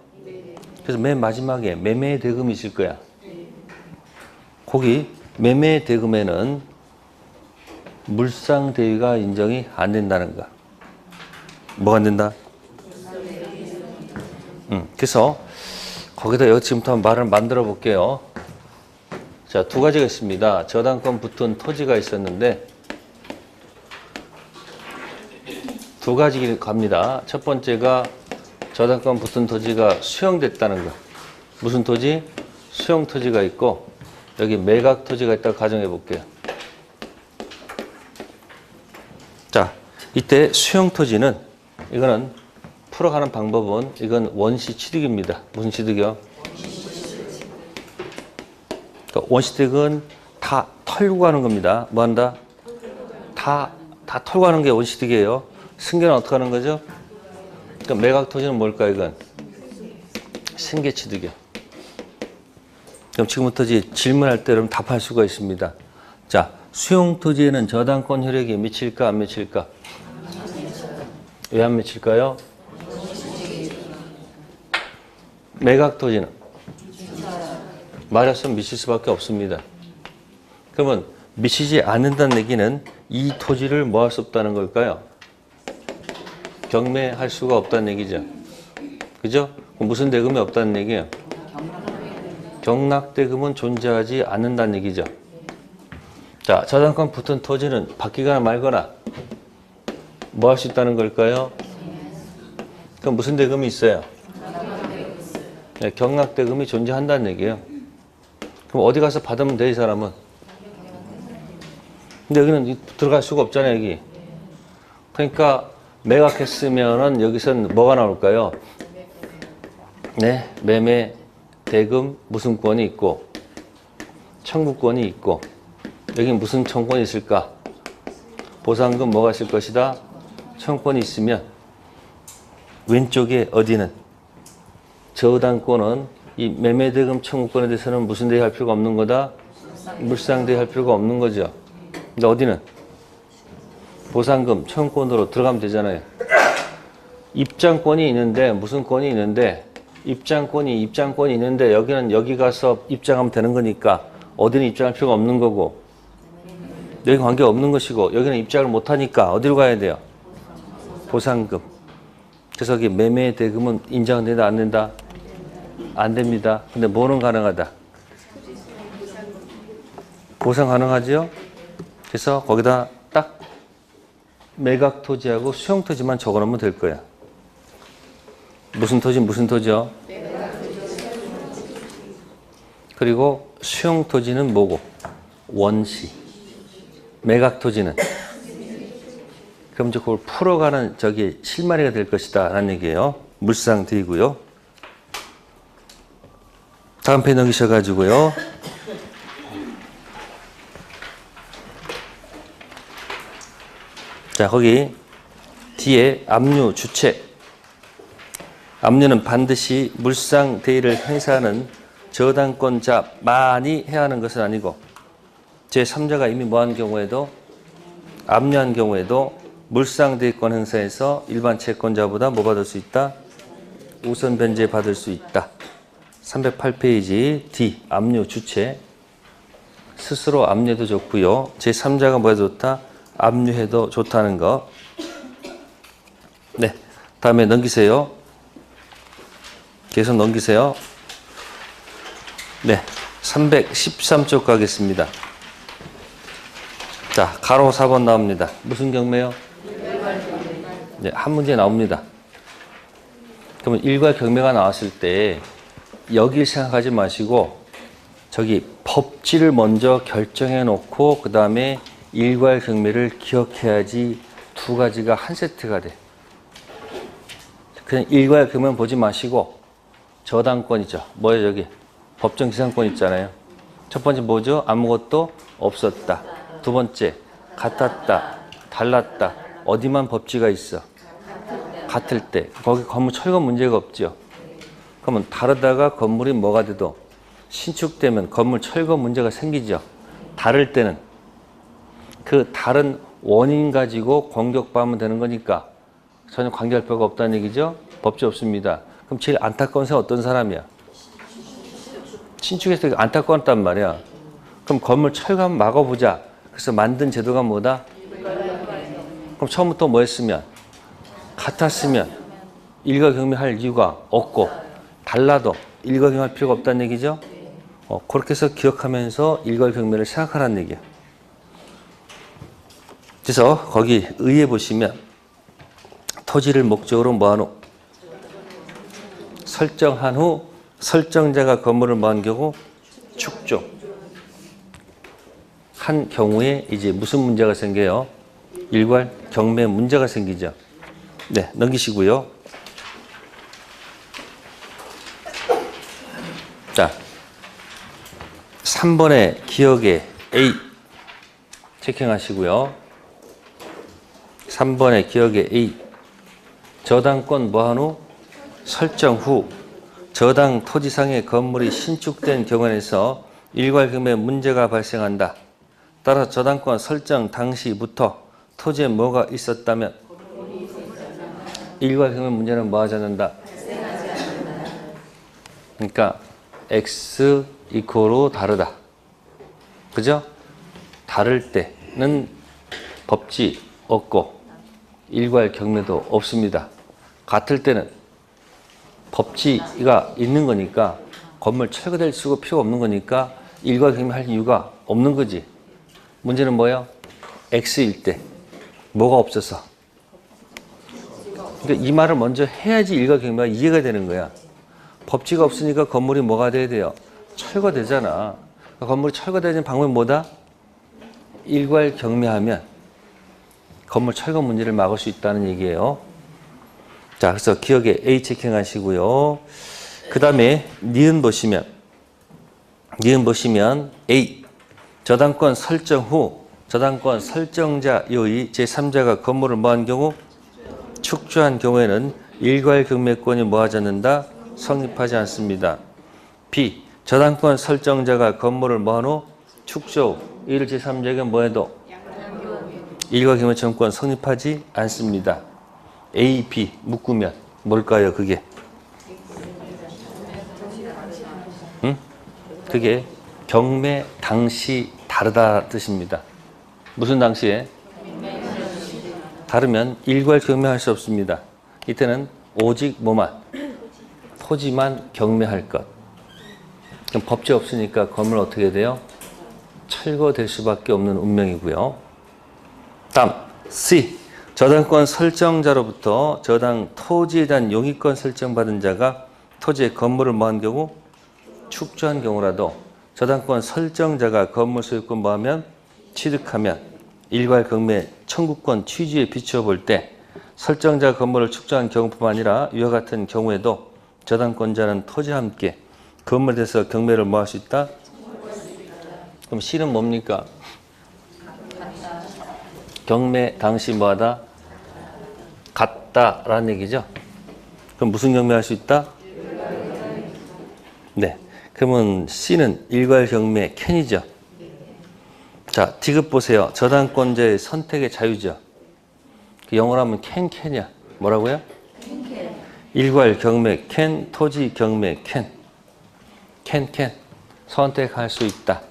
S1: 그래서 맨 마지막에 매매 대금이 있을 거야. 거기 매매 대금에는 물상 대위가 인정이 안 된다는 거. 뭐가 안 된다? 그래서 거기다 지금부터 말을 만들어 볼게요. 자, 두 가지가 있습니다. 저당권 붙은 토지가 있었는데 두 가지 갑니다. 첫 번째가 저당권 붙은 토지가 수용됐다는 거. 무슨 토지? 수용 토지가 있고 여기 매각 토지가 있다고 가정해 볼게요. 자, 이때 수용 토지는 이거는 풀어가는 방법은 이건 원시 취득입니다. 무슨 취득이요? 그러니까 원시 취득은 다 털고 가는 겁니다. 뭐 한다? 다 털고 가는 게 원시 취득이에요. 승계는 어떻게 하는 거죠? 그러니까 매각 토지는 뭘까 이건? 승계 취득이요. 그럼 지금부터 질문할 때 여러분 답할 수가 있습니다. 자, 수용 토지에는 저당권 효력이 미칠까 안 미칠까? 왜 안 미칠까요? 매각 토지는 말했으면 미칠 수밖에 없습니다. 그러면 미치지 않는다는 얘기는 이 토지를 뭐 할 수 없다는 걸까요? 경매할 수가 없다는 얘기죠. 그죠? 무슨 대금이 없다는 얘기예요? 경락대금은 존재하지 않는다는 얘기죠. 자, 저당권 붙은 토지는 바뀌거나 말거나 뭐 할 수 있다는 걸까요? 그럼 무슨 대금이 있어요? 네, 경락대금이 존재한다는 얘기예요. 그럼 어디 가서 받으면 돼, 이 사람은? 근데 여기는 들어갈 수가 없잖아요, 여기. 그러니까 매각했으면은 여기선 뭐가 나올까요? 네, 매매, 대금, 무슨 권이 있고, 청구권이 있고, 여기 무슨 청구권이 있을까? 보상금 뭐가 있을 것이다? 청구권이 있으면, 왼쪽에 어디는? 저당권은 이 매매대금 청구권에 대해서는 무슨 대위 할 필요가 없는 거다? 물상대위 할 필요가 없는 거죠. 근데 어디는 보상금 청구권으로 들어가면 되잖아요. 입장권이 있는데 무슨 권이 있는데 입장권이 있는데 여기는 여기 가서 입장하면 되는 거니까 어디는 입장할 필요가 없는 거고 여기 관계 없는 것이고 여기는 입장을 못 하니까 어디로 가야 돼요? 보상금. 그래서 여기 매매 대금은 인정된다 안 된다? 안 됩니다. 근데 뭐는 가능하다? 보상 가능하죠? 그래서 거기다 딱 매각 토지하고 수용 토지만 적어놓으면 될 거야. 무슨 토지 무슨 토지요? 그리고 수용 토지는 뭐고? 원시. 매각 토지는? 그럼 이제 그걸 풀어가는 저기 실마리가 될 것이다 라는 얘기예요. 물상 D고요. 다음 페이지 넘기셔가지고요. 자, 거기 뒤에 압류 주체. 압류는 반드시 물상 대의를 행사하는 저당권자만이 해야 하는 것은 아니고 제3자가 이미 뭐한 경우에도 압류한 경우에도 물상 대의권 행사에서 일반 채권자보다 뭐 받을 수 있다? 우선 변제 받을 수 있다. 308페이지 D 압류 주체. 스스로 압류해도 좋고요. 제3자가 뭐 해도 좋다? 압류해도 좋다는 거. 네, 다음에 넘기세요. 계속 넘기세요. 네, 313쪽 가겠습니다. 자, 가로 4번 나옵니다. 무슨 경매요? 네, 한 문제 나옵니다. 그러면 일괄 경매가 나왔을 때 여길 생각하지 마시고 저기 법지를 먼저 결정해 놓고 그 다음에 일괄 경매를 기억해야지 두 가지가 한 세트가 돼. 그냥 일괄 경매만 보지 마시고 저당권이죠. 뭐예요 저기? 법정지상권 있잖아요. 첫 번째 뭐죠? 아무것도 없었다. 두 번째 같았다. 달랐다. 어디만 법지가 있어? 같을 때. 거기 건물 철거 문제가 없죠. 그러면 다르다가 건물이 뭐가 돼도 신축되면 건물 철거 문제가 생기죠. 다를 때는 그 다른 원인 가지고 공격받으면 되는 거니까 전혀 관계할 필요가 없다는 얘기죠. 법지 없습니다. 그럼 제일 안타까운 사람 어떤 사람이야? 신축해서 안타까웠단 말이야. 그럼 건물 철거하면 막아보자. 그래서 만든 제도가 뭐다? 그럼 처음부터 뭐 했으면? 같았으면 일괄 경매할 이유가 없고 달라도 일괄 경매할 필요가 없다는 얘기죠. 그렇게 해서 기억하면서 일괄 경매를 생각하라는 얘기야. 그래서 거기 의에 보시면 토지를 목적으로 뭐한 후 설정한 후 설정자가 건물을 뭐한 경우 축조 한 경우에 이제 무슨 문제가 생겨요? 일괄 경매 문제가 생기죠. 네, 넘기시고요. 자, 3번의 기억에 A 체킹하시고요. 3번의 기억에 A 저당권 뭐한 후 설정 후 저당 토지상의 건물이 신축된 경우에서 일괄 경매 문제가 발생한다. 따라서 저당권 설정 당시부터 토지에 뭐가 있었다면 일괄 경매 문제는 뭐 하지 않는다? 그러니까 X 이코로 다르다. 그죠? 다를 때는 법지 없고 일괄 경매도 없습니다. 같을 때는 법지가 있는 거니까 건물 철거될 수가 필요가 없는 거니까 일괄 경매할 이유가 없는 거지. 문제는 뭐예요? X일 때 뭐가 없어서. 그러니까 이 말을 먼저 해야지 일괄 경매가 이해가 되는 거야. 법지가 없으니까 건물이 뭐가 돼야 돼요? 철거되잖아. 그러니까 건물이 철거되는 방법이 뭐다? 일괄 경매하면 건물 철거 문제를 막을 수 있다는 얘기예요. 자, 그래서 기억에 A 체킹하시고요. 그 다음에 니은 보시면 A 저당권 설정 후 저당권 설정자 요의 제3자가 건물을 뭐한 경우 축조한 경우에는 일괄 경매권이 뭐하지 않는다? 성립하지 않습니다. B 저당권 설정자가 건물을 뭐한 후 축조 후 이를 제3자에게 뭐해도 일괄 경매 청구권 성립하지 않습니다. A, B 묶으면 뭘까요? 그게 그게 경매 당시 다르다 뜻입니다. 무슨 당시에? 다르면 일괄 경매할 수 없습니다. 이때는 오직 뭐만? 토지만 경매할 것. 그럼 법제 없으니까 건물 어떻게 돼요? 철거될 수밖에 없는 운명이고요. 다음 C. 저당권 설정자로부터 저당 토지에 대한 용의권 설정받은 자가 토지의 건물을 뭐한 경우? 축조한 경우라도 저당권 설정자가 건물 소유권 뭐하면? 취득하면 일괄 경매 청구권 취지에 비추어 볼 때 설정자 건물을 축조한 경우뿐만 아니라 이와 같은 경우에도 저당권자는 토지와 함께 건물에 대해서 경매를 뭐 할 수 있다? 그럼 C는 뭡니까? 경매 당시 뭐하다? 같다라는 얘기죠. 그럼 무슨 경매할 수 있다? 네. 그러면 C는 일괄 경매 캔이죠. 자, 디귿 보세요. 저당권자의 선택의 자유죠. 영어로 하면 캔이야. 뭐라고요? 일괄 경매 캔, 토지 경매 캔. 선택할 수 있다.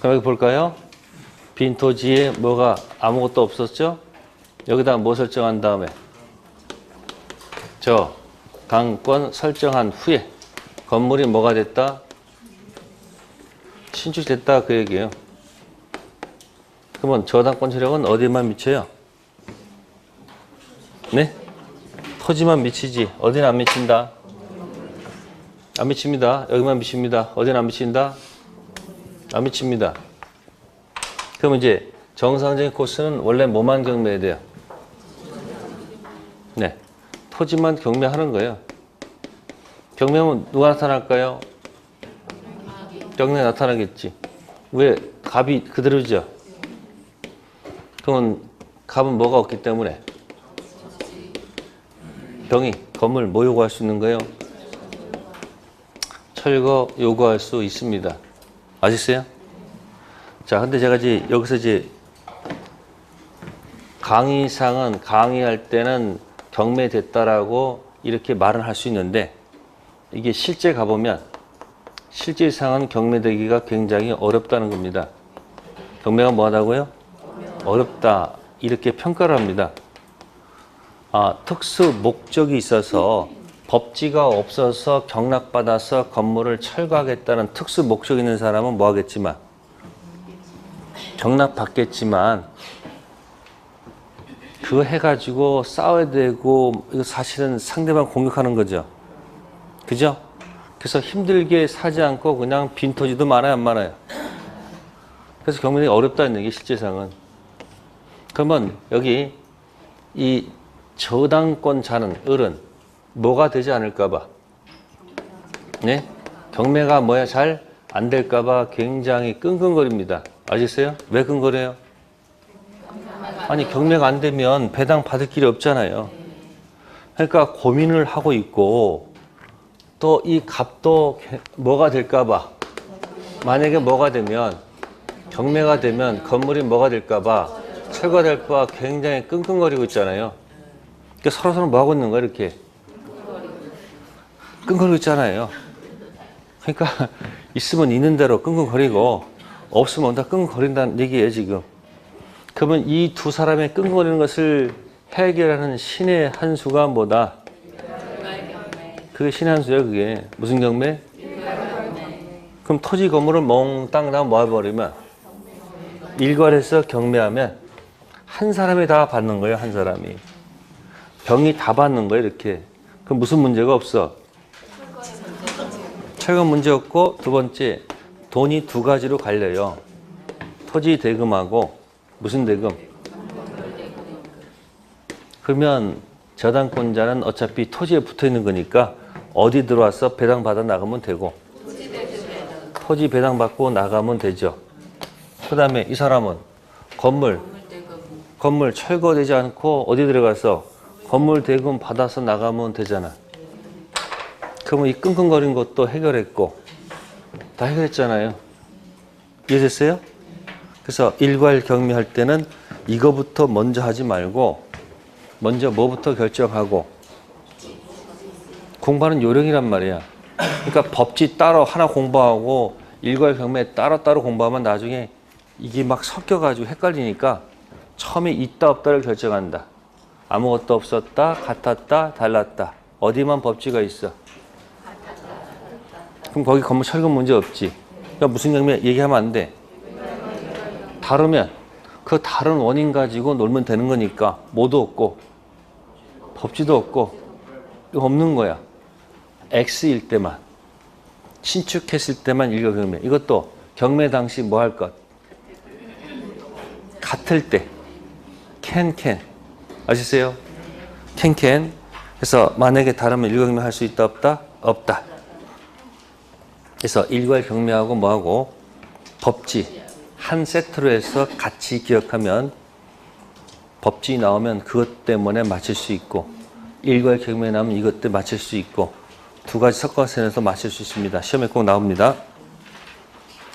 S1: 그럼 여기 볼까요? 빈 토지에 뭐가 아무것도 없었죠? 여기다 뭐 설정한 다음에 저 당권 설정한 후에 건물이 뭐가 됐다? 신축됐다 그 얘기예요. 그러면 저당권 세력은 어디만 미쳐요? 네? 토지만 미치지 어디는 안 미친다? 안 미칩니다. 여기만 미칩니다. 어디는 안 미친다? 안 미칩니다. 그럼 이제 정상적인 코스는 원래 뭐만 경매해야 돼요? 네, 토지만 경매하는 거예요. 경매하면 누가 나타날까요? 경매 나타나겠지. 왜? 갑이 그대로죠. 그러면 갑은 뭐가 없기 때문에 병이 건물 뭐 요구할 수 있는 거예요? 철거 요구할 수 있습니다. 아시겠어요? 자, 근데 제가 이제 여기서 이제 강의상은 강의할 때는 경매됐다라고 이렇게 말을 할 수 있는데 이게 실제 가보면 실질상은 경매되기가 굉장히 어렵다는 겁니다. 경매가 뭐하다고요? 어렵다 이렇게 평가를 합니다. 특수 목적이 있어서 법지가 없어서 경락받아서 건물을 철거하겠다는 특수 목적 있는 사람은 뭐 하겠지만 경락받겠지만 그거 해가지고 싸워야 되고 이거 사실은 상대방 공격하는 거죠. 그죠? 그래서 힘들게 사지 않고 그냥 빈 토지도 많아요, 안 많아요? 그래서 경매가 어렵다는 얘기 실제상은. 그러면 여기 이 저당권자는 을은 뭐가 되지 않을까봐, 네? 경매가 뭐야 잘 안 될까봐 굉장히 끙끙거립니다. 아시겠어요? 왜 끙거려요? 아니 경매가 안 되면 배당 받을 길이 없잖아요. 그러니까 고민을 하고 있고 또 이 값도 뭐가 될까봐, 만약에 뭐가 되면 경매가 되면 건물이 뭐가 될까봐 철거될까봐 굉장히 끙끙거리고 있잖아요. 그러니까 서로 뭐 하고 있는 거야 이렇게 끙끙거리고 있잖아요. 그러니까 있으면 있는 대로 끙끙거리고 없으면 온다 끙끙거린다는 얘기예요 지금. 그러면 이 두 사람의 끙끙거리는 것을 해결하는 신의 한 수가 뭐다? 그게 신의 한 수예요. 그게 무슨 경매? 그럼 토지 건물을 몽땅 다 모아버리면 일괄해서 경매하면 한 사람이 다 받는 거예요. 한 사람이. 병이 다 받는 거예요. 이렇게. 그럼 무슨 문제가 없어? 철거 문제 없고, 두 번째 돈이 두 가지로 갈려요. 토지 대금하고 무슨 대금? 그러면 저당권자는 어차피 토지에 붙어 있는 거니까 어디 들어와서 배당 받아 나가면 되고 토지 배당 받고 나가면 되죠. 그 다음에 이 사람은 건물 철거되지 않고 어디 들어가서 건물 대금 받아서 나가면 되잖아. 그러면 이 끙끙거린 것도 해결했고 다 해결했잖아요. 이해됐어요? 그래서 일괄 경매할 때는 이거부터 먼저 하지 말고 먼저 뭐부터 결정하고 공부하는 요령이란 말이야. 그러니까 법칙 따로 하나 공부하고 일괄경매 따로따로 공부하면 나중에 이게 막 섞여가지고 헷갈리니까 처음에 있다 없다를 결정한다. 아무것도 없었다, 같았다, 달랐다. 어디만 법칙가 있어? 그럼 거기 건물 철근 문제 없지. 그러니까 무슨 경매 얘기하면 안 돼. 다르면 그 다른 원인 가지고 놀면 되는 거니까 뭐도 없고 법칙도 없고 이거 없는 거야. X일 때만 신축했을 때만 일괄경매. 이것도 경매 당시 뭐 할 것? 같을 때 can 아시세요? can. 그래서 만약에 다르면 일괄경매 할 수 있다 없다? 없다. 그래서 일괄경매하고 뭐하고 법칙 한 세트로 해서 같이 기억하면 법칙이 나오면 그것 때문에 맞출 수 있고 일괄경매 나오면 이것 때문에 맞출 수 있고 두 가지 섞어서 해서 맞출 수 있습니다. 시험에 꼭 나옵니다.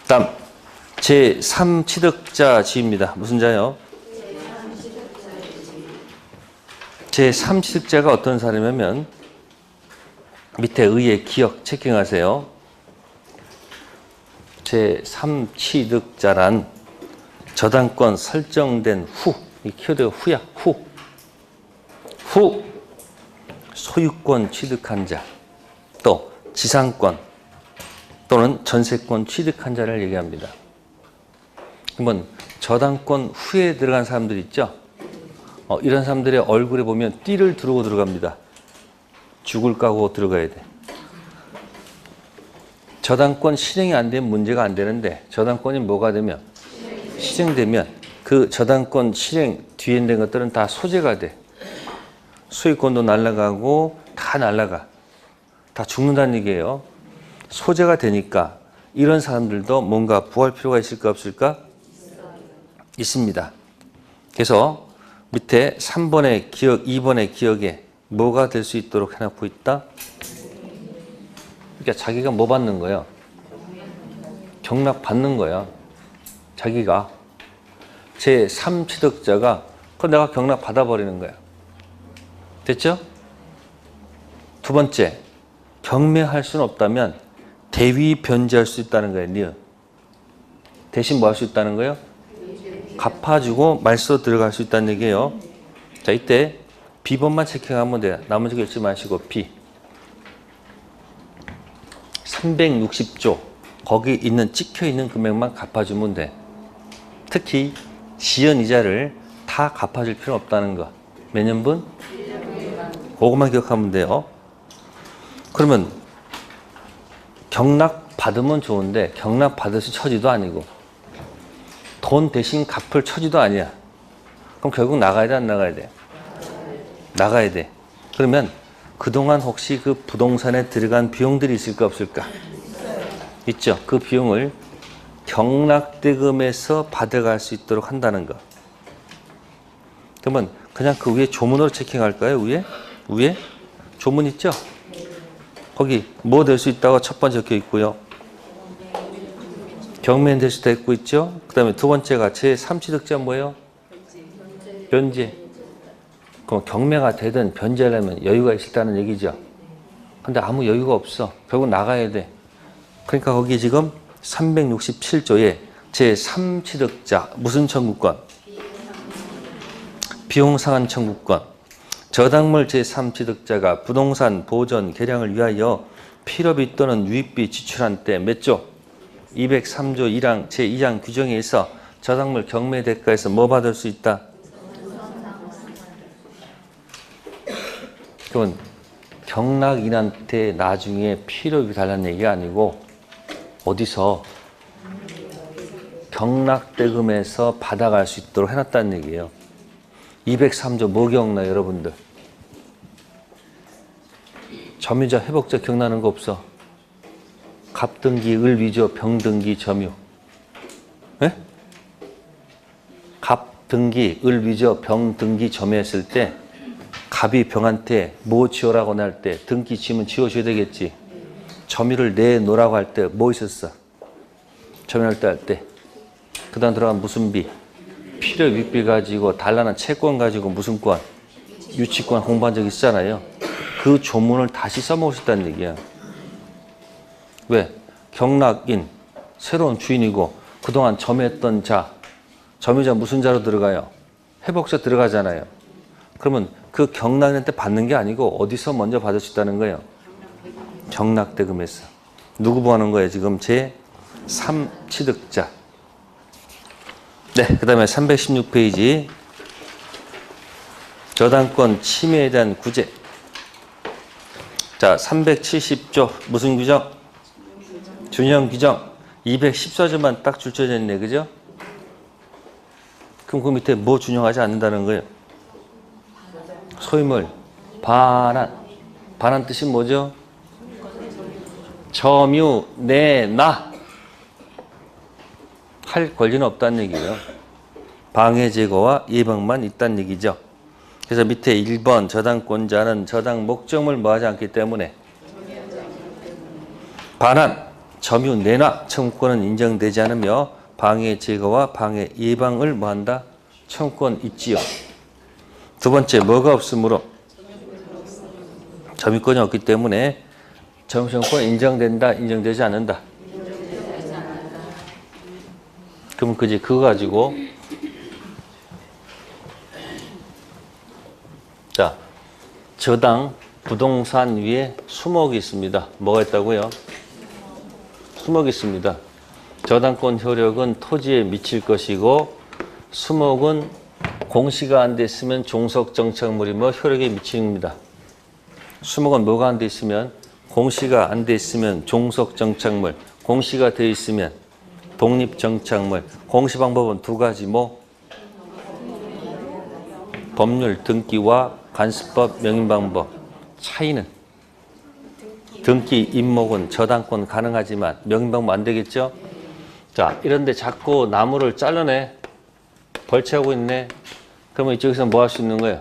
S1: 다음 제3취득자 지입니다. 무슨 자요? 제3취득자가 어떤 사람이냐면 밑에 의의 기억 체킹하세요. 제3취득자란 저당권 설정된 후, 이 키워드가 후야, 후 소유권 취득한 자, 또 지상권 또는 전세권 취득한 자를 얘기합니다. 그러면 저당권 후에 들어간 사람들 있죠? 이런 사람들의 얼굴에 보면 띠를 두르고 들어갑니다. 죽을 각오로 들어가야 돼. 저당권 실행이 안 되면 문제가 안 되는데 저당권이 뭐가 되면 실행되면 그 저당권 실행 뒤에 있는 것들은 다 소재가 돼. 소유권도 날아가고 다 날아가. 다 죽는다는 얘기예요. 소재가 되니까 이런 사람들도 뭔가 부할 필요가 있을까 없을까? 있습니다. 그래서 밑에 3번의 기억, 2번의 기억에 뭐가 될 수 있도록 해놓고 있다? 그러니까 자기가 뭐 받는 거예요? 경락 받는 거야. 자기가 제3취득자가 그럼 내가 경락 받아버리는 거야. 됐죠? 두 번째, 경매할 수는 없다면 대위 변제할 수 있다는 거예요. 니은. 대신 뭐 할 수 있다는 거예요? 갚아주고 말소 들어갈 수 있다는 얘기예요. 자, 이때 B번만 체킹하면 돼요. 나머지 거 읽지 마시고 B. 360조 거기 있는 찍혀있는 금액만 갚아주면 돼. 특히 지연이자를 다 갚아줄 필요 없다는 거. 몇 년분? 그것만 기억하면 돼요. 그러면 경락 받으면 좋은데 경락 받을 수 처지도 아니고 돈 대신 갚을 처지도 아니야. 그럼 결국 나가야 돼, 안 나가야 돼? 나가야 돼. 그러면 그동안 혹시 그 부동산에 들어간 비용들이 있을까 없을까? 있죠. 그 비용을 경락대금에서 받아갈 수 있도록 한다는 거. 그러면 그냥 그 위에 조문으로 체킹할까요? 위에 조문 있죠? 거기 뭐 될 수 있다고 첫 번째 적혀 있고요. 경매인 될 수도 있고 있죠. 그 다음에 두 번째가 제3취득자 뭐예요? 변제. 그럼 경매가 되든 변제하려면 여유가 있다는 얘기죠. 근데 아무 여유가 없어. 결국 나가야 돼. 그러니까 거기 지금 367조에 제3취득자 무슨 청구권? 비용상한 청구권. 저당물 제3취득자가 부동산 보존 개량을 위하여 필요비 또는 유입비 지출한 때 몇 조? 203조 1항 제2장 규정에 의해서 저당물 경매 대가에서 뭐 받을 수 있다? 그건 경락인한테 나중에 필요비 달라는 얘기가 아니고 어디서 경락대금에서 받아갈 수 있도록 해놨다는 얘기예요. 203조 뭐 기억나요, 여러분들? 점유자 회복자 기억나는 거 없어? 갑등기, 을위조, 병등기, 점유. 예? 갑등기, 을위조, 병등기, 점유했을 때 갑이 병한테 뭐 지어라고 할 때 등기 지으면 지어줘야 되겠지. 점유를 내놓으라고 할 때 뭐 있었어? 점유할 때 할 때. 그 다음 들어간 무슨 비? 필요 육비 가지고 달라는 채권 가지고 무슨 권? 유치권 공부한 적 있잖아요. 그 조문을 다시 써먹을 수 있다는 얘기야. 왜? 경락인, 새로운 주인이고 그동안 점했던 자, 점유자 무슨 자로 들어가요? 회복자 들어가잖아요. 그러면 그 경락인한테 받는 게 아니고 어디서 먼저 받을 수 있다는 거예요? 경락대금에서. 누구 보하는 거예요? 지금 제3취득자. 네, 그 다음에 316페이지. 저당권 침해에 대한 구제. 자, 370조 무슨 규정? 준형 규정. 214조만 딱 줄쳐져 있네, 그죠? 그럼 그 밑에 뭐 준용하지 않는다는 거예요? 소유물, 반환. 반환 뜻이 뭐죠? 점유, 내놔. 할 권리는 없다는 얘기예요. 방해 제거와 예방만 있다는 얘기죠. 그래서 밑에 1번 저당권자는 저당 목적물 뭐하지 않기 때문에 반환, 점유, 내놔 청구권은 인정되지 않으며 방해 제거와 방해 예방을 뭐한다? 청구권 있지요. 두 번째 뭐가 없으므로? 점유권이 없기 때문에 점유청구권 인정된다, 인정되지 않는다. 그럼 그지 그거 가지고 자, 저당 부동산 위에 수목이 있습니다. 뭐가 있다고요? 수목이 있습니다. 저당권 효력은 토지에 미칠 것이고 수목은 공시가 안 돼 있으면 종속 정착물이며 효력에 미칩니다. 수목은 뭐가 안 돼 있으면 공시가 안 돼 있으면 종속 정착물, 공시가 돼 있으면 독립 정착물. 공시 방법은 두 가지 뭐 법률 등기와 간수법 명인 방법. 차이는 등기 임목은 저당권 가능하지만 명인 방법 안 되겠죠? 자, 이런데 자꾸 나무를 잘라내. 벌채하고 있네. 그러면 이쪽에서 뭐 할 수 있는 거예요?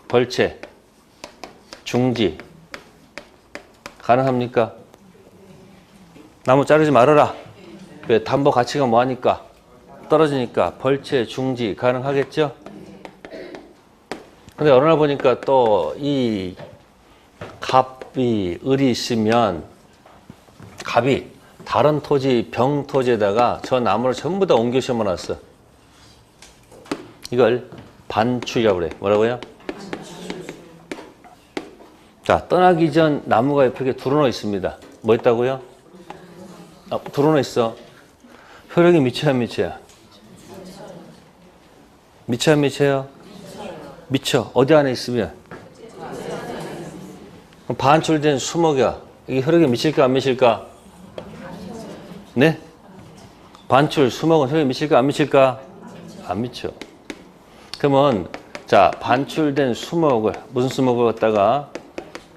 S1: 벌채, 중지 가능합니까? 나무 자르지 말아라. 왜? 담보 가치가 뭐하니까? 떨어지니까 벌채, 중지 가능하겠죠? 근데 어느 날 보니까 또 이 갑이 을이 있으면 갑이 다른 토지 병토지에다가 저 나무를 전부 다 옮겨 심어놨어. 이걸 반출이라고 그래. 뭐라고요? 자, 떠나기 전 나무가 옆에 드러나 있습니다. 뭐 있다고요? 드러나 있어. 효력이 미쳐야 안 미쳐야? 미쳐야 안 미쳐요? 미쳐. 어디 안에 있으면? 반출된 수목이야. 이게 효력이 미칠까 안 미칠까? 네? 반출 수목은 효력이 미칠까 안 미칠까? 안 미쳐. 그러면 자, 반출된 수목을 무슨 수목을 갖다가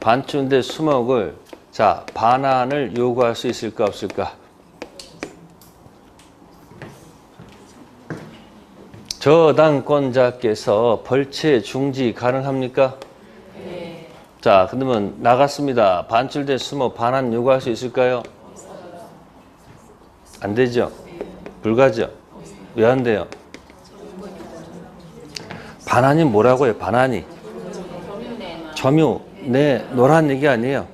S1: 반출된 수목을 자, 반환을 요구할 수 있을까 없을까? 저당권자께서 벌채 중지 가능합니까? 네. 자, 그러면 나갔습니다. 반출된 수목 반환 요구할 수 있을까요? 안 되죠? 불가죠? 왜 안 돼요? 반환이 뭐라고요? 반환이 점유, 내놓으라는 얘기 아니에요.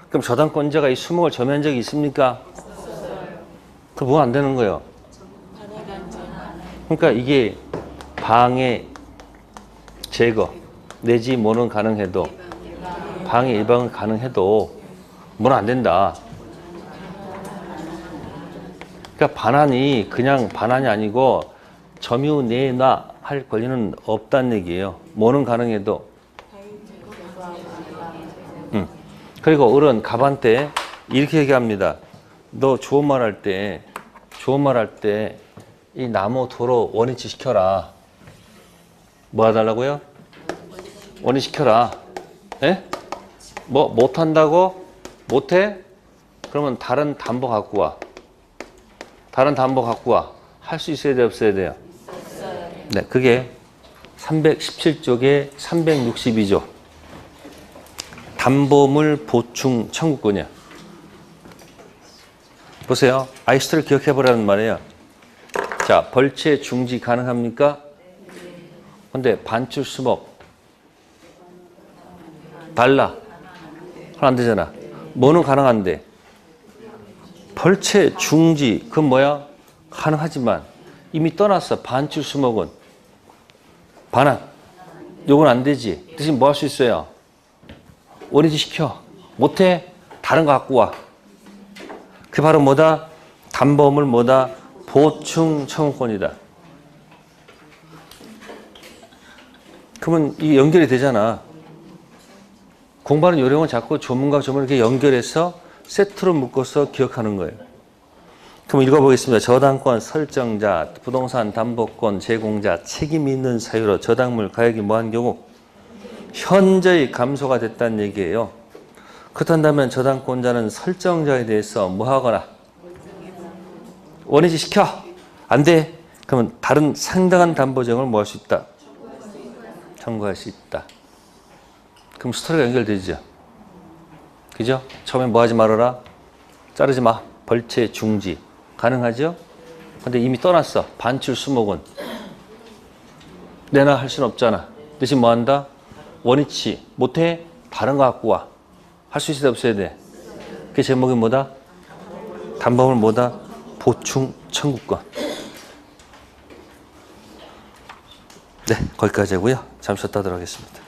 S1: 그럼 저당권자가 이 수목을 점유한 적이 있습니까? 그럼 뭐 안 되는 거예요? 그러니까 이게 방해, 제거, 내지 뭐는 가능해도 방해, 예방은 가능해도 뭐는 안 된다. 그러니까 반환이 그냥 반환이 아니고 점유, 내놔 할 권리는 없다는 얘기예요. 뭐는 가능해도. 그리고 어른 갑한테 이렇게 얘기합니다. 너 좋은 말 할 때 이 나무 도로 원위치 시켜라. 뭐 해달라고요? 원위치 시켜라. 예? 뭐 못한다고? 못해? 그러면 다른 담보 갖고 와. 다른 담보 갖고 와. 할 수 있어야 돼 없어야 돼요? 네, 그게 317쪽에 362조 담보물 보충 청구권이야. 보세요. 아이스트를 기억해보라는 말이에요. 자, 벌채 중지 가능합니까? 근데 반출 수목 달라. 안 되잖아. 뭐는 가능한데? 벌채 중지 그건 뭐야? 가능하지만 이미 떠났어. 반출 수목은 반환. 요건 안 되지. 대신 뭐 할 수 있어요? 원위치 시켜. 못해? 다른 거 갖고 와. 그게 바로 뭐다? 담보물 뭐다? 보충 청구권이다. 그러면 이 연결이 되잖아. 공부하는 요령은 자꾸 조문과 조문을 이렇게 연결해서 세트로 묶어서 기억하는 거예요. 그럼 읽어보겠습니다. 저당권 설정자, 부동산 담보권 제공자, 책임이 있는 사유로 저당물 가액이 뭐한 경우 현저히 감소가 됐다는 얘기예요. 그렇다면 저당권자는 설정자에 대해서 뭐 하거나 원위치 시켜. 안 돼. 그러면 다른 상당한 담보정을 뭐 할 수 있다? 청구할 수 있다. 그럼 스토리가 연결되죠. 그죠? 처음에 뭐 하지 말아라? 자르지 마. 벌채 중지. 가능하죠? 근데 이미 떠났어. 반출 수목은. 내놔 할 수는 없잖아. 대신 뭐 한다? 원위치. 못해? 다른 거 갖고 와. 할 수 있어야 없어야 돼? 그 제목이 뭐다? 담보물 뭐다? 보충 청구권. 네, 거기까지 하고요. 잠시 쉬었다 하도록 하겠습니다.